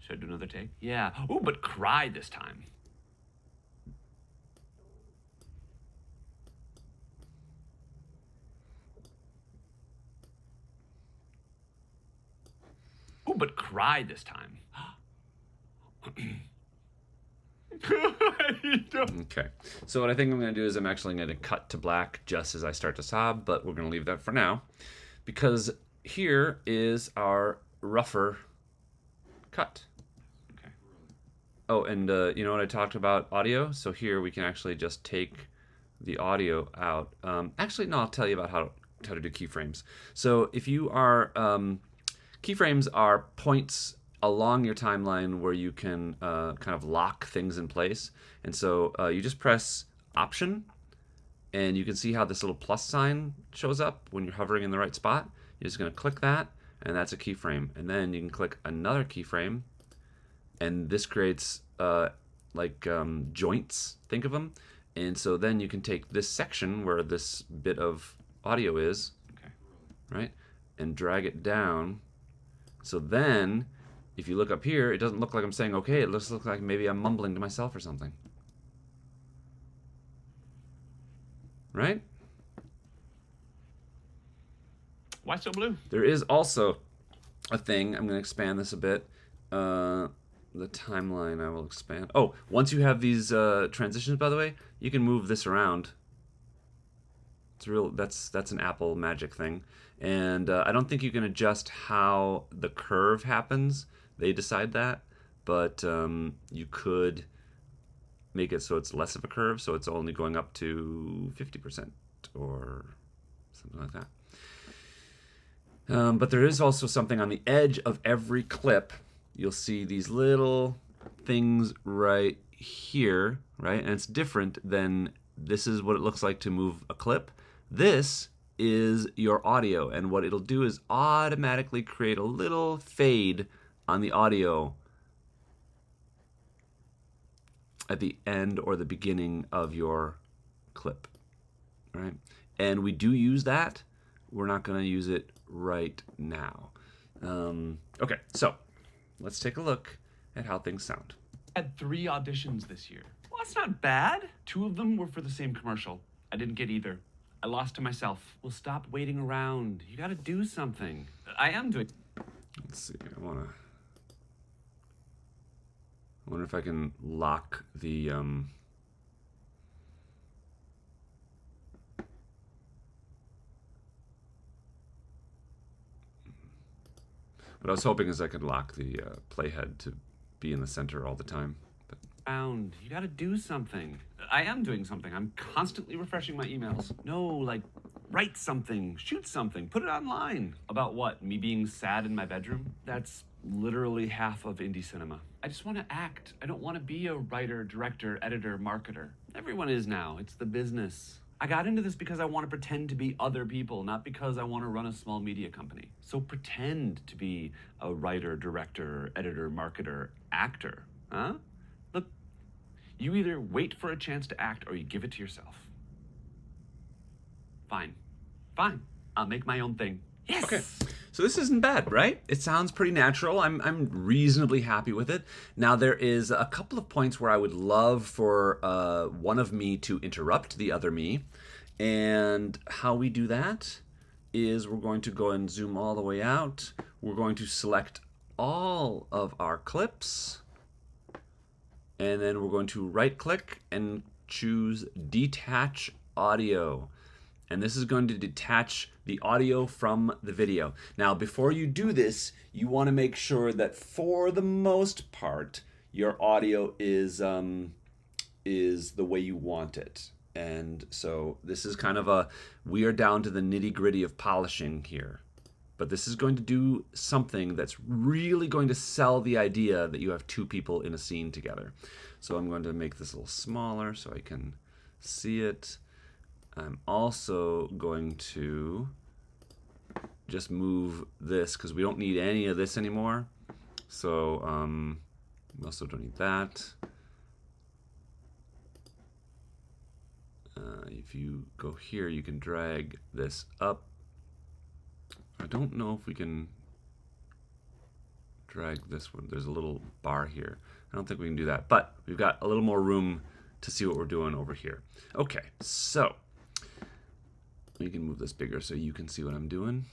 Should I do another take? Yeah. Ooh, but cry this time. Ooh, but cry this time. Okay, so what I think I'm going to do is I'm actually going to cut to black just as I start to sob, but we're going to leave that for now because here is our rougher cut. Okay. Oh, and you know what I talked about audio? So here we can actually just take the audio out. Actually, no, I'll tell you about how to do keyframes. So if you are, keyframes are points along your timeline where you can kind of lock things in place. And so you just press Option, and you can see how this little plus sign shows up when you're hovering in the right spot. You're just going to click that, and that's a keyframe. And then you can click another keyframe, and this creates joints, think of them. And so then you can take this section where this bit of audio is, Okay. right, and drag it down. So then, if you look up here, it doesn't look like I'm saying okay. It looks like maybe I'm mumbling to myself or something. Right? Why so blue? There is also a thing. I'm going to expand this a bit. The timeline I will expand. Oh, once you have these transitions, by the way, you can move this around. It's real. That's an Apple magic thing, and I don't think you can adjust how the curve happens. They decide that, but you could make it so it's less of a curve, so it's only going up to 50% or something like that. But there is also something on the edge of every clip. You'll see these little things right here, right? And it's different than this is what it looks like to move a clip. This is your audio, and what it'll do is automatically create a little fade on the audio at the end or the beginning of your clip, right? And we do use that. We're not going to use it right now. Okay, so let's take a look at how things sound. I had 3 auditions this year. Well, that's not bad. 2 of them were for the same commercial. I didn't get either. I lost to myself. Well, stop waiting around. You gotta do something. I am doing. Let's see. I wonder if I can lock the what I was hoping is I could lock the playhead to be in the center all the time. But You gotta do something. I am doing something. I'm constantly refreshing my emails. No, like, write something, shoot something, put it online. About what? Me being sad in my bedroom? That's literally half of indie cinema. I just want to act. I don't want to be a writer, director, editor, marketer. Everyone is now. It's the business. I got into this because I want to pretend to be other people, not because I want to run a small media company. So pretend to be a writer, director, editor, marketer, actor. Huh? Look, you either wait for a chance to act or you give it to yourself. Fine. I'll make my own thing. Yes! okay, so this isn't bad, right? It sounds pretty natural. I'm reasonably happy with it. Now there is a couple of points where I would love for one of me to interrupt the other me, and how we do that is we're going to go and zoom all the way out. We're going to select all of our clips, and then we're going to right click and choose detach audio. And this is going to detach the audio from the video. Now, before you do this, you want to make sure that for the most part, your audio is the way you want it. And so this is kind of we are down to the nitty gritty of polishing here. But this is going to do something that's really going to sell the idea that you have 2 people in a scene together. So I'm going to make this a little smaller so I can see it. I'm also going to just move this because we don't need any of this anymore. So we also don't need that. If you go here, you can drag this up. I don't know if we can drag this one. There's a little bar here. I don't think we can do that, but we've got a little more room to see what we're doing over here. Okay, so we can move this bigger so you can see what I'm doing.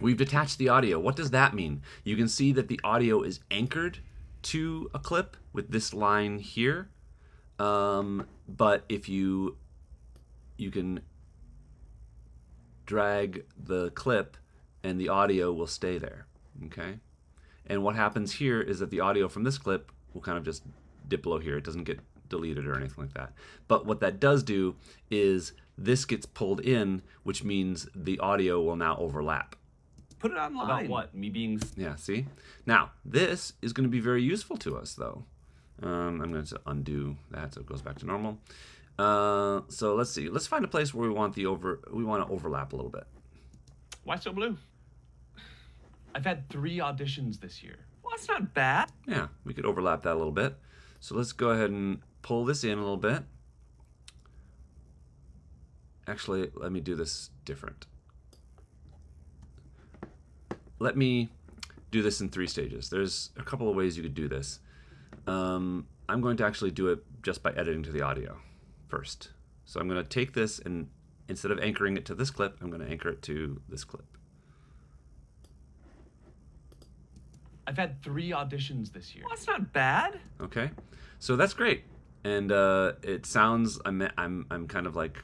We've detached the audio. What does that mean? You can see that the audio is anchored to a clip with this line here. But if you can drag the clip and the audio will stay there, okay? And what happens here is that the audio from this clip will kind of just dip below here. It doesn't get deleted or anything like that. But what that does do is this gets pulled in, which means the audio will now overlap. Put it online. About what? Me being... Yeah, see? Now, this is going to be very useful to us, though. I'm going to undo that so it goes back to normal. So let's see. Let's find a place where we want to overlap a little bit. Why so blue? I've had 3 auditions this year. Well, that's not bad. Yeah, we could overlap that a little bit. So let's go ahead and pull this in a little bit. Actually, let me do this different. Let me do this in 3 stages. There's a couple of ways you could do this. I'm going to actually do it just by editing to the audio first. So I'm going to take this and instead of anchoring it to this clip, I'm going to anchor it to this clip. I've had 3 auditions this year. Well, that's not bad. Okay, so that's great, and it sounds I'm kind of like.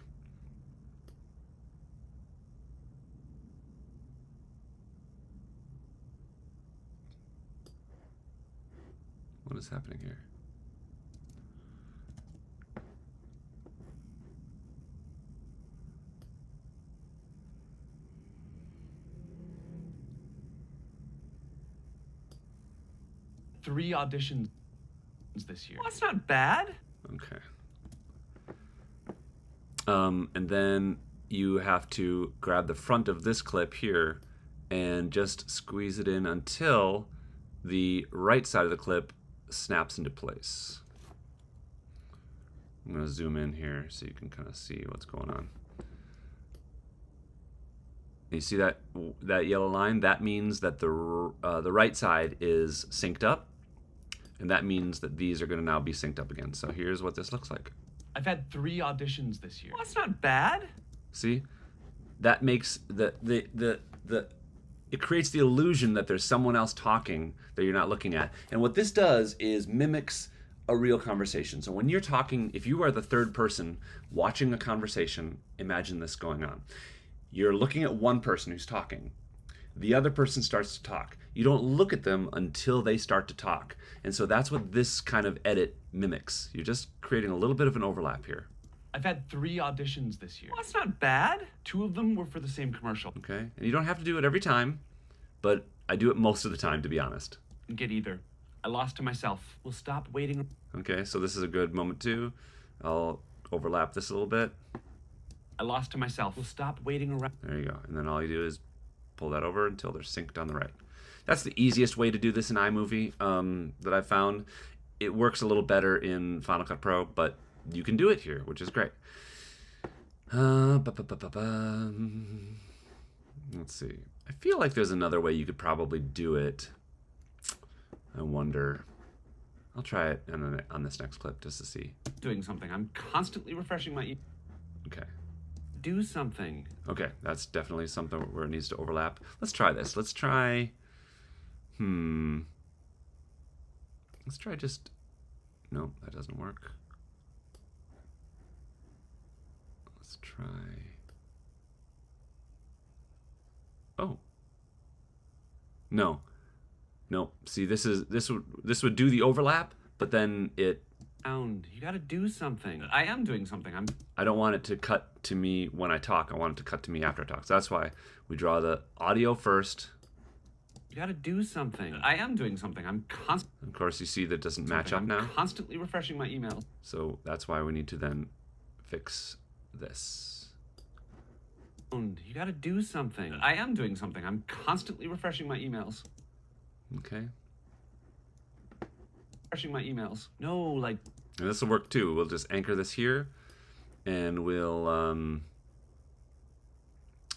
What is happening here? Three auditions this year. Well, that's not bad. Okay. And then you have to grab the front of this clip here and just squeeze it in until the right side of the clip snaps into place. I'm going to zoom in here so you can kind of see what's going on. You see that yellow line? That means that the right side is synced up, and that means that these are going to now be synced up again. So here's what this looks like. I've had 3 auditions this year. Well, that's not bad. See, that makes it creates the illusion that there's someone else talking that you're not looking at. And what this does is mimics a real conversation. So when you're talking, if you are the third person watching a conversation, imagine this going on. You're looking at one person who's talking. The other person starts to talk. You don't look at them until they start to talk. And so that's what this kind of edit mimics. You're just creating a little bit of an overlap here. I've had 3 auditions this year. Well, that's not bad. 2 of them were for the same commercial. Okay, and you don't have to do it every time, but I do it most of the time, to be honest. Didn't get either. I lost to myself. We'll stop waiting. Okay, so this is a good moment too. I'll overlap this a little bit. I lost to myself. We'll stop waiting around. There you go. And then all you do is pull that over until they're synced on the right. That's the easiest way to do this in iMovie that I've found. It works a little better in Final Cut Pro, but you can do it here, which is great. Let's see. I feel like there's another way you could probably do it. I wonder. I'll try it on this next clip just to see. Doing something. I'm constantly refreshing my Okay. Do something. Okay, that's definitely something where it needs to overlap. Let's try this. Let's try... Let's try just... No, that doesn't work. Let's try... Oh. No. No. See, this would do the overlap, but then it... You gotta do something. I am doing something. I don't want it to cut to me when I talk. I want it to cut to me after I talk. So that's why we draw the audio first. You gotta do something. I am doing something. I'm constantly... Of course, you see that doesn't match up now. I'm constantly refreshing my emails. So that's why we need to then fix this. You gotta do something. I am doing something. I'm constantly refreshing my emails. Okay. Refreshing my emails. No, like... And this will work too. We'll just anchor this here, and we'll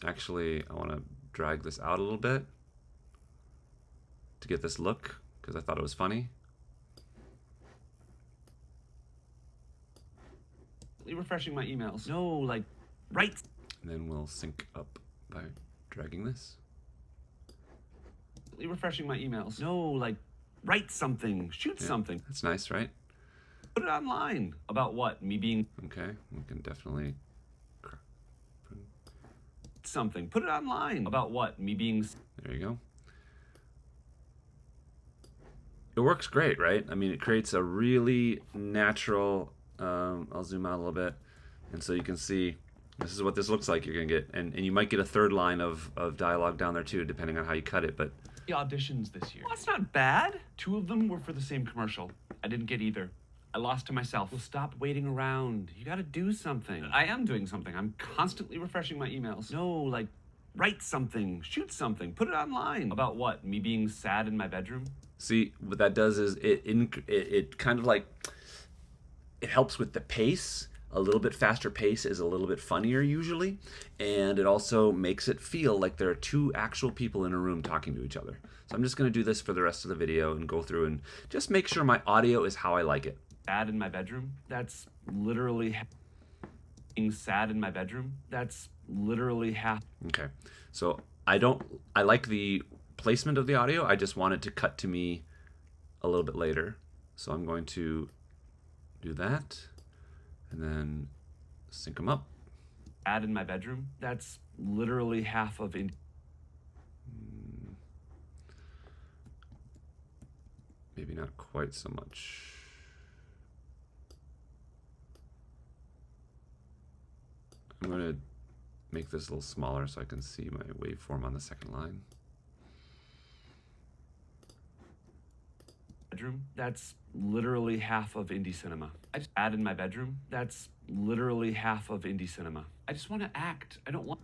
actually, I want to drag this out a little bit to get this look, because I thought it was funny. Refreshing my emails. No, like, right. And then we'll sync up by dragging this. Refreshing my emails. No, like, write something, shoot something. That's nice, right? Put it online. About what? Me being... Okay, we can definitely... Something. Put it online. About what? Me being... There you go. It works great, right? I mean, it creates a really natural... I'll zoom out a little bit. And so you can see, this is what this looks like you're going to get. And you might get a third line of dialogue down there too, depending on how you cut it, but... Auditions this year. Well, that's not bad. 2 of them were for the same commercial. I didn't get either. I lost to myself. We'll stop waiting around. You gotta do something. I am doing something. I'm constantly refreshing my emails. No, like, write something, shoot something, put it online. About what? Me being sad in my bedroom? See, what that does is it kind of like, it helps with the pace. A little bit faster pace is a little bit funnier usually, and it also makes it feel like there are 2 actual people in a room talking to each other. So I'm just going to do this for the rest of the video and go through and just make sure my audio is how I like it. Bad in my bedroom? That's literally... Being sad in my bedroom, that's literally half. Okay, so I like the placement of the audio. I just want it to cut to me a little bit later. So I'm going to do that and then sync them up. Sad in my bedroom, that's literally half of Maybe not quite so much. I'm going to make this a little smaller so I can see my waveform on the second line. bedroom, that's literally half of indie cinema. I just add in my bedroom, that's literally half of indie cinema. I just want to act. I don't want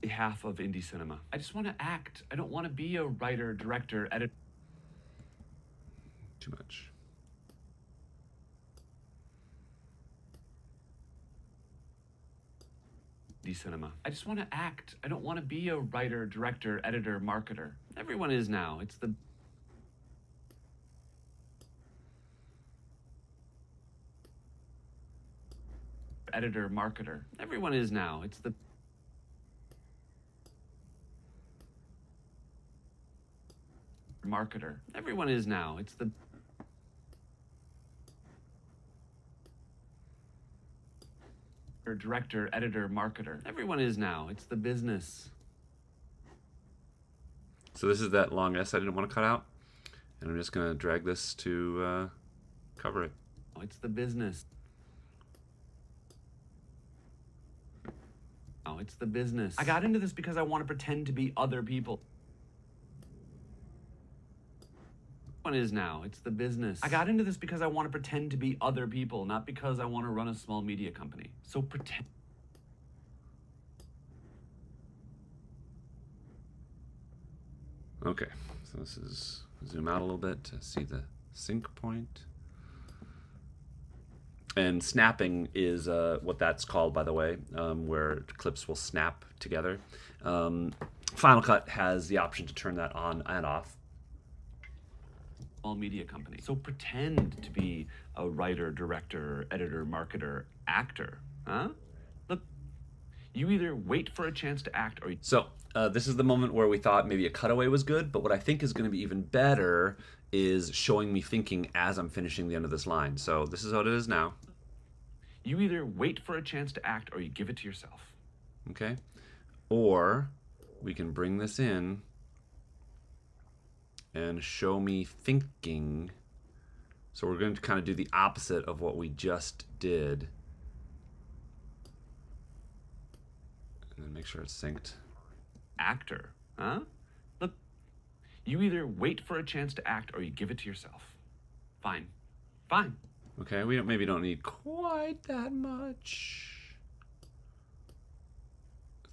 half of indie cinema. I just want to act. I don't want to be a writer, director, editor. Too much. Indie cinema. I just want to act. I don't want to be a writer, director, editor, marketer. Everyone is now. It's the editor, marketer. Everyone is now. It's the marketer. Everyone is now. It's the director, editor, marketer. Everyone is now. It's the business. So this is that long S I didn't want to cut out. And I'm just going to drag this to cover it. It's the business. Oh, it's the business. I got into this because I want to pretend to be other people. One is now. It's the business. I got into this because I want to pretend to be other people, not because I want to run a small media company. So pretend. Okay, so this is zoom out a little bit to see the sync point. And snapping is what that's called, by the way, where clips will snap together. Final Cut has the option to turn that on and off. Small media company. So pretend to be a writer, director, editor, marketer, actor. Huh? Look, you either wait for a chance to act or... So this is the moment where we thought maybe a cutaway was good, but what I think is going to be even better is showing me thinking as I'm finishing the end of this line. So this is how it is now. You either wait for a chance to act or you give it to yourself. Okay? Or we can bring this in and show me thinking. So we're going to kind of do the opposite of what we just did. And then make sure it's synced. Actor, huh? Look, you either wait for a chance to act or you give it to yourself. Fine. Fine. Okay, we maybe don't need quite that much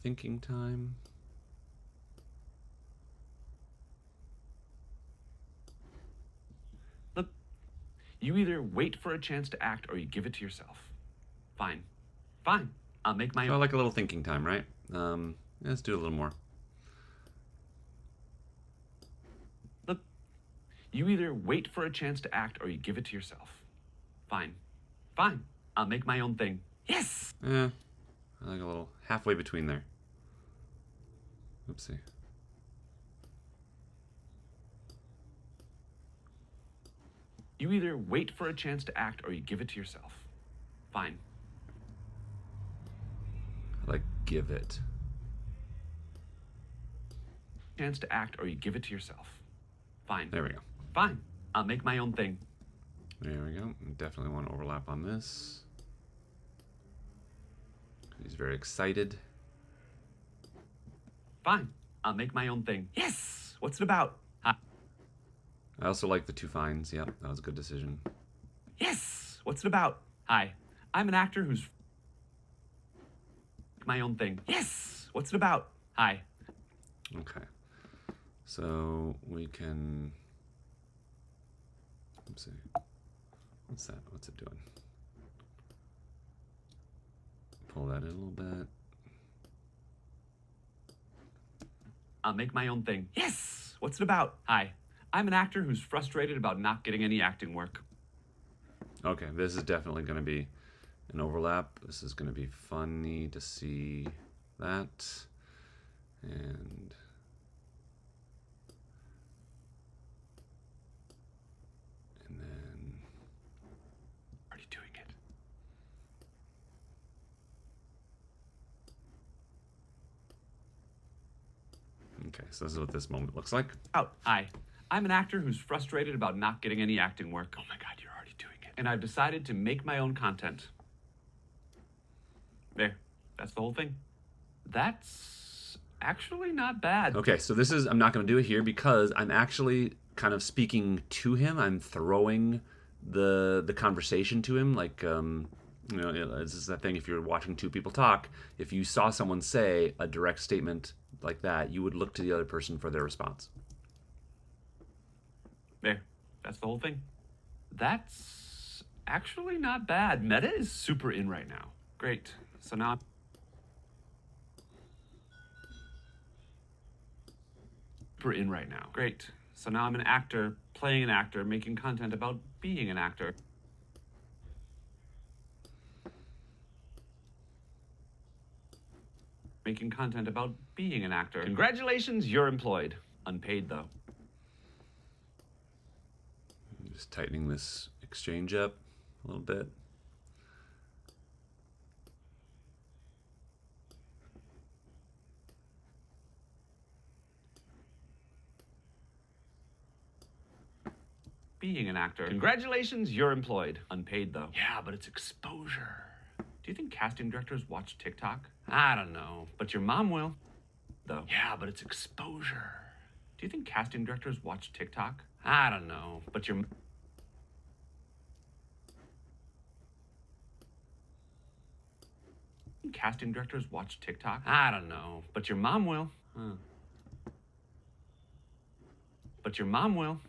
thinking time. Look, you either wait for a chance to act or you give it to yourself. Fine. Fine. I'll make my So I own. like a little thinking time, right? Let's do a little more. Look, you either wait for a chance to act or you give it to yourself. Fine. Fine. I'll make my own thing. Yes! I like a little halfway between there. Oopsie. You either wait for a chance to act or you give it to yourself. Fine. I like give it. Chance to act or you give it to yourself. Fine. There we go. Fine. I'll make my own thing. There we go. Definitely want to overlap on this. He's very excited. Fine. I'll make my own thing. Yes! What's it about? Hi. I also like the two fines. Yep, that was a good decision. Yes! What's it about? Hi. I'm an actor who's my own thing. Yes! What's it about? Hi. Okay. So we can... Let's see. What's that? What's it doing? Pull that in a little bit. I'll make my own thing. Yes! What's it about? Hi, I'm an actor who's frustrated about not getting any acting work. Okay, this is definitely going to be an overlap. This is going to be funny to see that. And then Already doing it. okay, so this is what this moment looks like. Out. Hi, I'm an actor who's frustrated about not getting any acting work. Oh my God, you're already doing it. And I've decided to make my own content. There, that's the whole thing. That's actually not bad. Okay, so this is, I'm not going to do it here because I'm actually kind of speaking to him. I'm throwing the conversation to him. Like, this is that thing, if you're watching two people talk, if you saw someone say a direct statement like that, you would look to the other person for their response. There, that's the whole thing. That's actually not bad. Meta is super in right now. Great. So now I'm super in right now. Great. So now I'm an actor, playing an actor, making content about being an actor. Making content about being an actor. Congratulations, you're employed. Unpaid, though. Just tightening this exchange up a little bit. Being an actor. Congratulations, you're employed. Unpaid, though. Yeah, but it's exposure. Do you think casting directors watch TikTok? I don't know, but your mom will, though. Yeah, but it's exposure. Do you think casting directors watch TikTok? I don't know, but your... Casting directors watch TikTok? I don't know, but your mom will. But your mom will.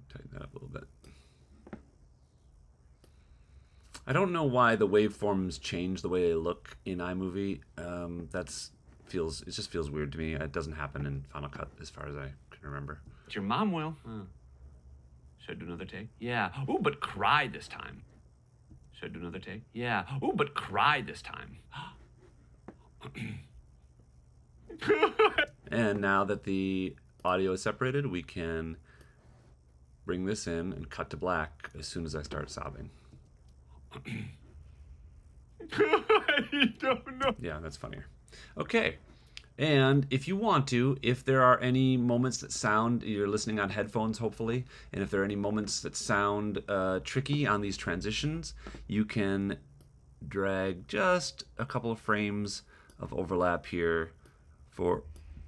Tighten that up a little bit. I don't know why the waveforms change the way they look in iMovie. It just feels weird to me. It doesn't happen in Final Cut as far as I can remember. But your mom will. Should I do another take? Yeah. Ooh, but cry this time. Should I do another take? Yeah. Ooh, but cry this time. And now that the audio is separated, we can bring this in and cut to black as soon as I start sobbing. I don't know. Yeah, that's funnier. Okay. And if you want to, if there are any moments that sound, you're listening on headphones hopefully, and if there are any moments that sound tricky on these transitions, you can drag just a couple of frames of overlap here for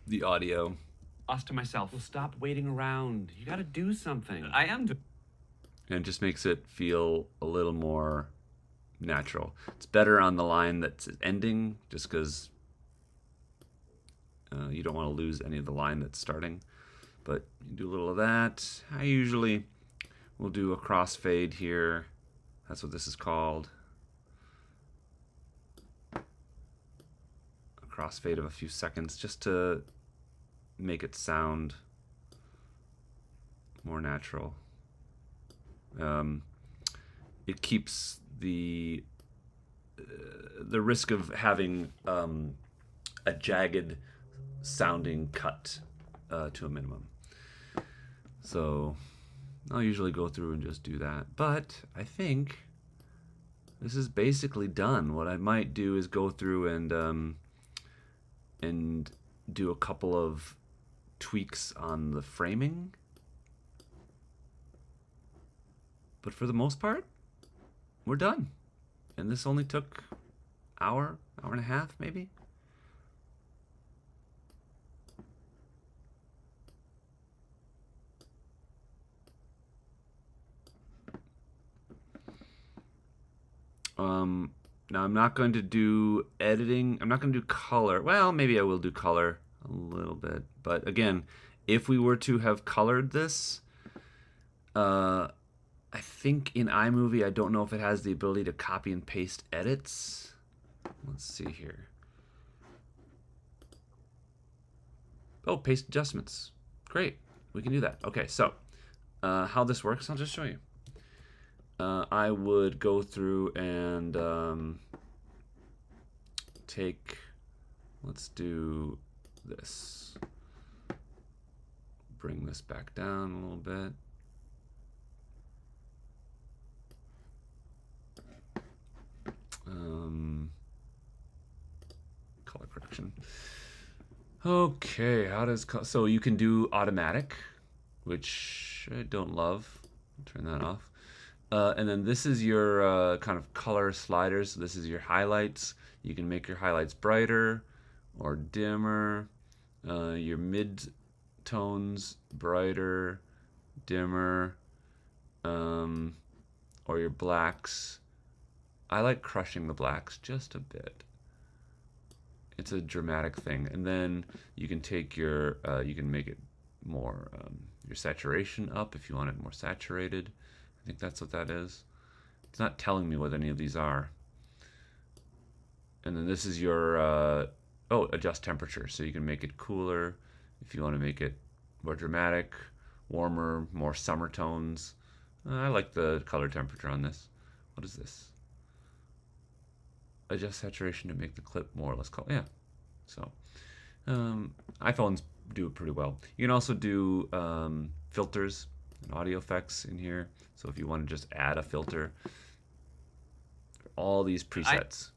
the audio. Lost to myself. Well, stop waiting around. You gotta do something. I am. And it just makes it feel a little more natural. It's better on the line that's ending, just because you don't want to lose any of the line that's starting. But you do a little of that. I usually will do a crossfade here. That's what this is called. A crossfade of a few seconds, just to make it sound more natural. It keeps the risk of having a jagged sounding cut to a minimum. So I'll usually go through and just do that. But I think this is basically done. What I might do is go through and do a couple of tweaks on the framing. But for the most part, we're done. And this only took hour and a half, maybe. Now I'm not going to do editing. I'm not going to do color. Well, maybe I will do color a little bit. But again, if we were to have colored this, I think in iMovie, I don't know if it has the ability to copy and paste edits. Let's see here. Oh, paste adjustments. Great. We can do that. Okay, so how this works, I'll just show you. I would go through and take, let's do this. Bring this back down a little bit. Color correction. Okay, how does so you can do automatic, which I don't love. Turn that off. And then this is your kind of color sliders. So this is your highlights. You can make your highlights brighter or dimmer. Your mid tones brighter, dimmer, or your blacks. I like crushing the blacks just a bit. It's a dramatic thing. And then you can take your, you can make it more, your saturation up if you want it more saturated. I think that's what that is. It's not telling me what any of these are. And then this is your, adjust temperature. So you can make it cooler if you want to make it more dramatic, warmer, more summer tones. I like the color temperature on this. What is this? Adjust saturation to make the clip more or less color. Yeah. So iPhones do it pretty well. You can also do filters and audio effects in here. So if you want to just add a filter, all these presets.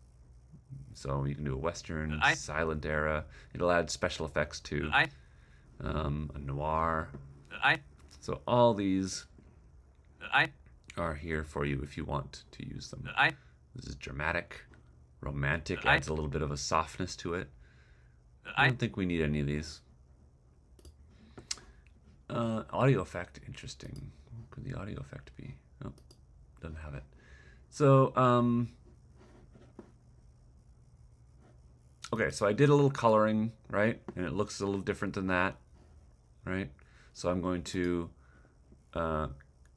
So you can do a Western, silent era. It'll add special effects too. A noir. So all these are here for you if you want to use them. This is dramatic, romantic, adds a little bit of a softness to it. I don't think we need any of these. Audio effect, interesting. What could the audio effect be? Oh, doesn't have it. So, okay, so I did a little coloring, right? And it looks a little different than that, right? So I'm going to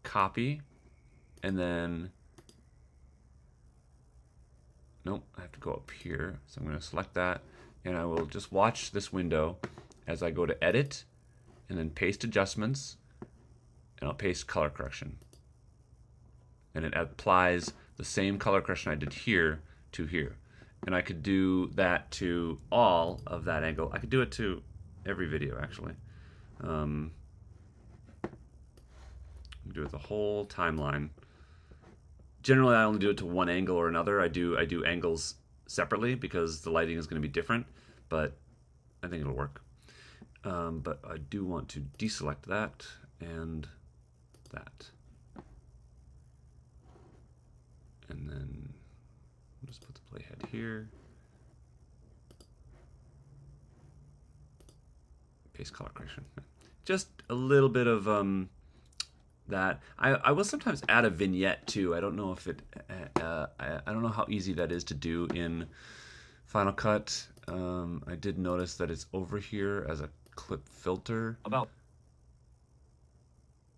copy, and then, nope, I have to go up here. So I'm going to select that, and I will just watch this window as I go to edit, and then paste adjustments, and I'll paste color correction. And it applies the same color correction I did here to here. And I could do that to all of that angle. I could do it to every video, actually. Do it the whole timeline. Generally, I only do it to one angle or another. I do angles separately because the lighting is going to be different, but I think it'll work. But I do want to deselect that and that. And then I'll just put the playhead here. Paste color correction. Just a little bit of that. I will sometimes add a vignette too. I don't know if it. I don't know how easy that is to do in Final Cut. I did notice that it's over here as a clip filter.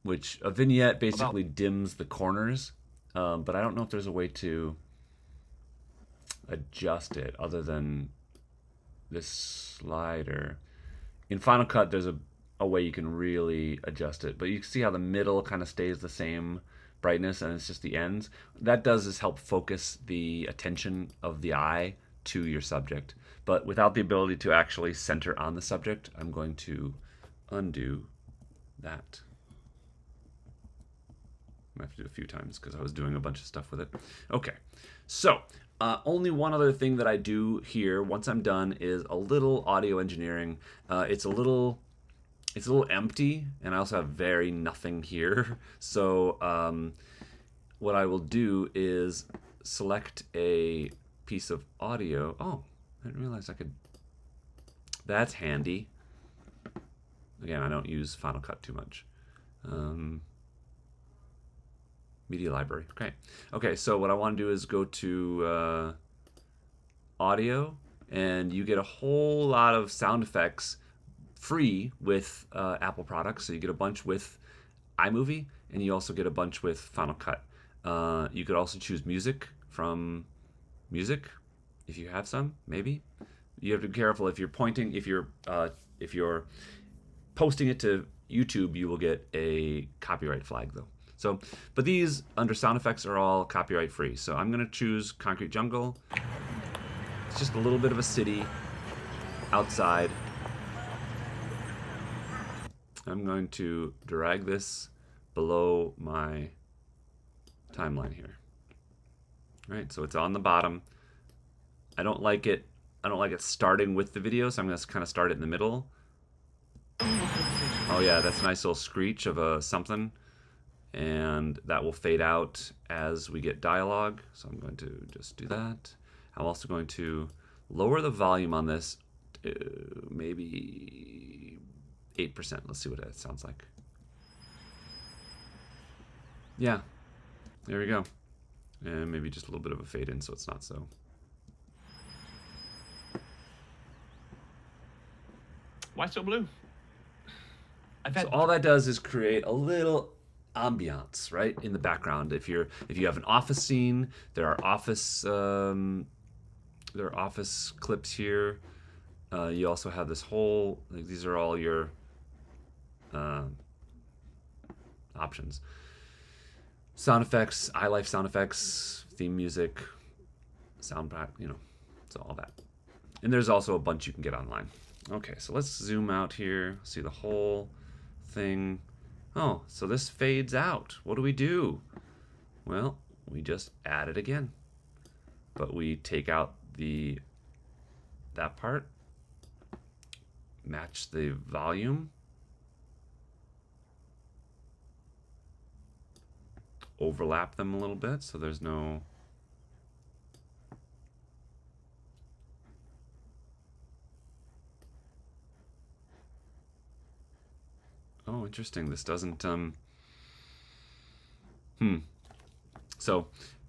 Which a vignette basically dims the corners, but I don't know if there's a way to adjust it other than this slider. In Final Cut, there's a way you can really adjust it, but you can see how the middle kind of stays the same brightness and it's just the ends. That does is help focus the attention of the eye to your subject, but without the ability to actually center on the subject, I'm going to undo that. I have to do it a few times because I was doing a bunch of stuff with it. Okay, so only one other thing that I do here once I'm done is a little audio engineering. It's a little empty, and I also have very nothing here. So what I will do is select a piece of audio. Oh, I didn't realize I could. That's handy. Again, I don't use Final Cut too much. Media library. Okay, so what I want to do is go to audio, and you get a whole lot of sound effects free with Apple products. So you get a bunch with iMovie, and you also get a bunch with Final Cut. You could also choose music from music if you have some, maybe. You have to be careful if you're pointing, if you're If you're posting it to YouTube, you will get a copyright flag though. So, but these under sound effects are all copyright free. So I'm gonna choose Concrete Jungle. It's just a little bit of a city outside. I'm going to drag this below my timeline here. All right, so it's on the bottom. I don't like it starting with the video, so I'm gonna kind of start it in the middle. Oh yeah, that's a nice little screech of a something, and that will fade out as we get dialogue. So I'm going to just do that. I'm also going to lower the volume on this to maybe 8%. Let's see what that sounds like. Yeah, there we go. And maybe just a little bit of a fade in so it's not so. Why so blue? So all that does is create a little ambiance, right, in the background. If you have an office scene, there are office clips here. You also have this whole, like, these are all your options. Sound effects, iLife sound effects, theme music, soundtrack, so all that. And there's also a bunch you can get online. Okay, so let's zoom out here, see the whole thing. Oh, so this fades out. What do? Well, we just add it again. But we take out that part, match the volume, overlap them a little bit so there's no oh, interesting. This doesn't So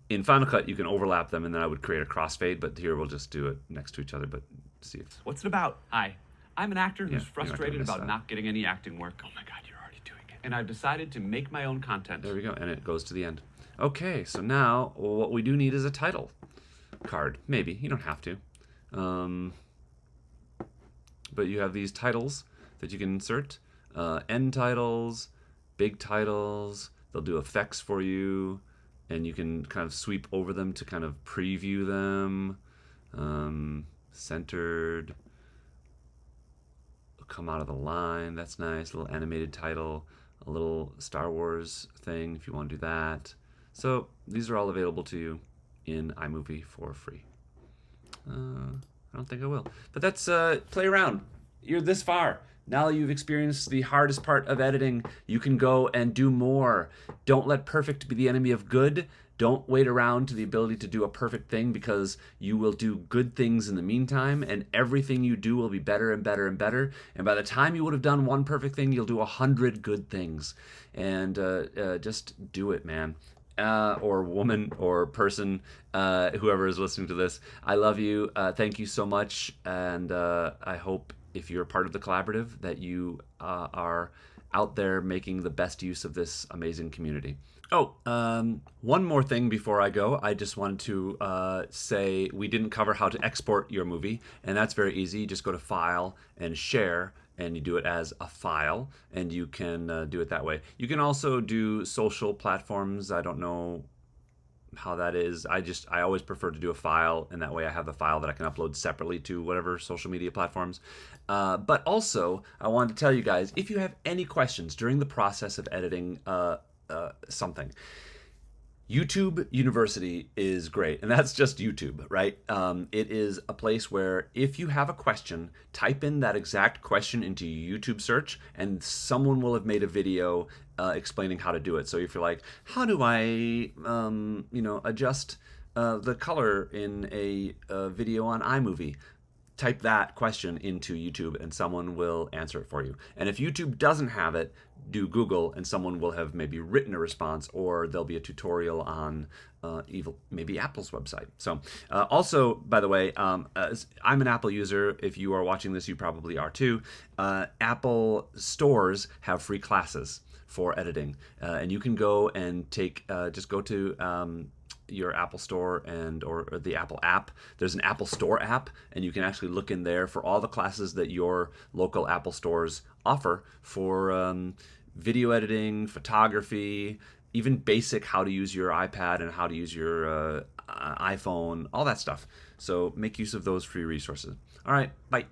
in Final Cut you can overlap them and then I would create a crossfade, but here we'll just do it next to each other. But see if What's it about? Hi, I'm an actor who's frustrated about that. not getting any acting work. Oh my God, you're already doing it. And I've decided to make my own content. There we go, and it goes to the end. Okay, so now what we do need is a title card. Maybe, you don't have to. But you have these titles that you can insert. End titles, big titles, they'll do effects for you, and you can kind of sweep over them to kind of preview them. Centered, come out of the line, that's nice. A little animated title, a little Star Wars thing if you want to do that. So these are all available to you in iMovie for free. I don't think I will. But that's play around. You're this far. Now you've experienced the hardest part of editing. You can go and do more. Don't let perfect be the enemy of good. Don't wait around to the ability to do a perfect thing, because you will do good things in the meantime, and everything you do will be better and better and better. And by the time you would have done one perfect thing, you'll do 100 good things. And just do it, man. Or woman or person, whoever is listening to this. I love you. Thank you so much. And I hope if you're part of the collaborative that you are out there making the best use of this amazing community. Oh, one more thing before I go. I just wanted to say we didn't cover how to export your movie, and that's very easy. You just go to File and Share, and you do it as a file, and you can do it that way. You can also do social platforms. I don't know how that is. I always prefer to do a file, and that way I have the file that I can upload separately to whatever social media platforms. But also, I wanted to tell you guys, if you have any questions during the process of editing something, YouTube University is great, and that's just YouTube, right? It is a place where if you have a question, type in that exact question into your YouTube search, and someone will have made a video explaining how to do it. So if you're like, how do I, adjust the color in a video on iMovie? Type that question into YouTube and someone will answer it for you. And if YouTube doesn't have it, do Google and someone will have maybe written a response, or there'll be a tutorial on maybe Apple's website. So also, by the way, I'm an Apple user. If you are watching this, you probably are too. Apple stores have free classes for editing, and you can go and take, just go to your Apple Store or the Apple app. There's an Apple Store app, and you can actually look in there for all the classes that your local Apple stores offer for video editing, photography, even basic how to use your iPad and how to use your iPhone, all that stuff. So make use of those free resources. All right, bye.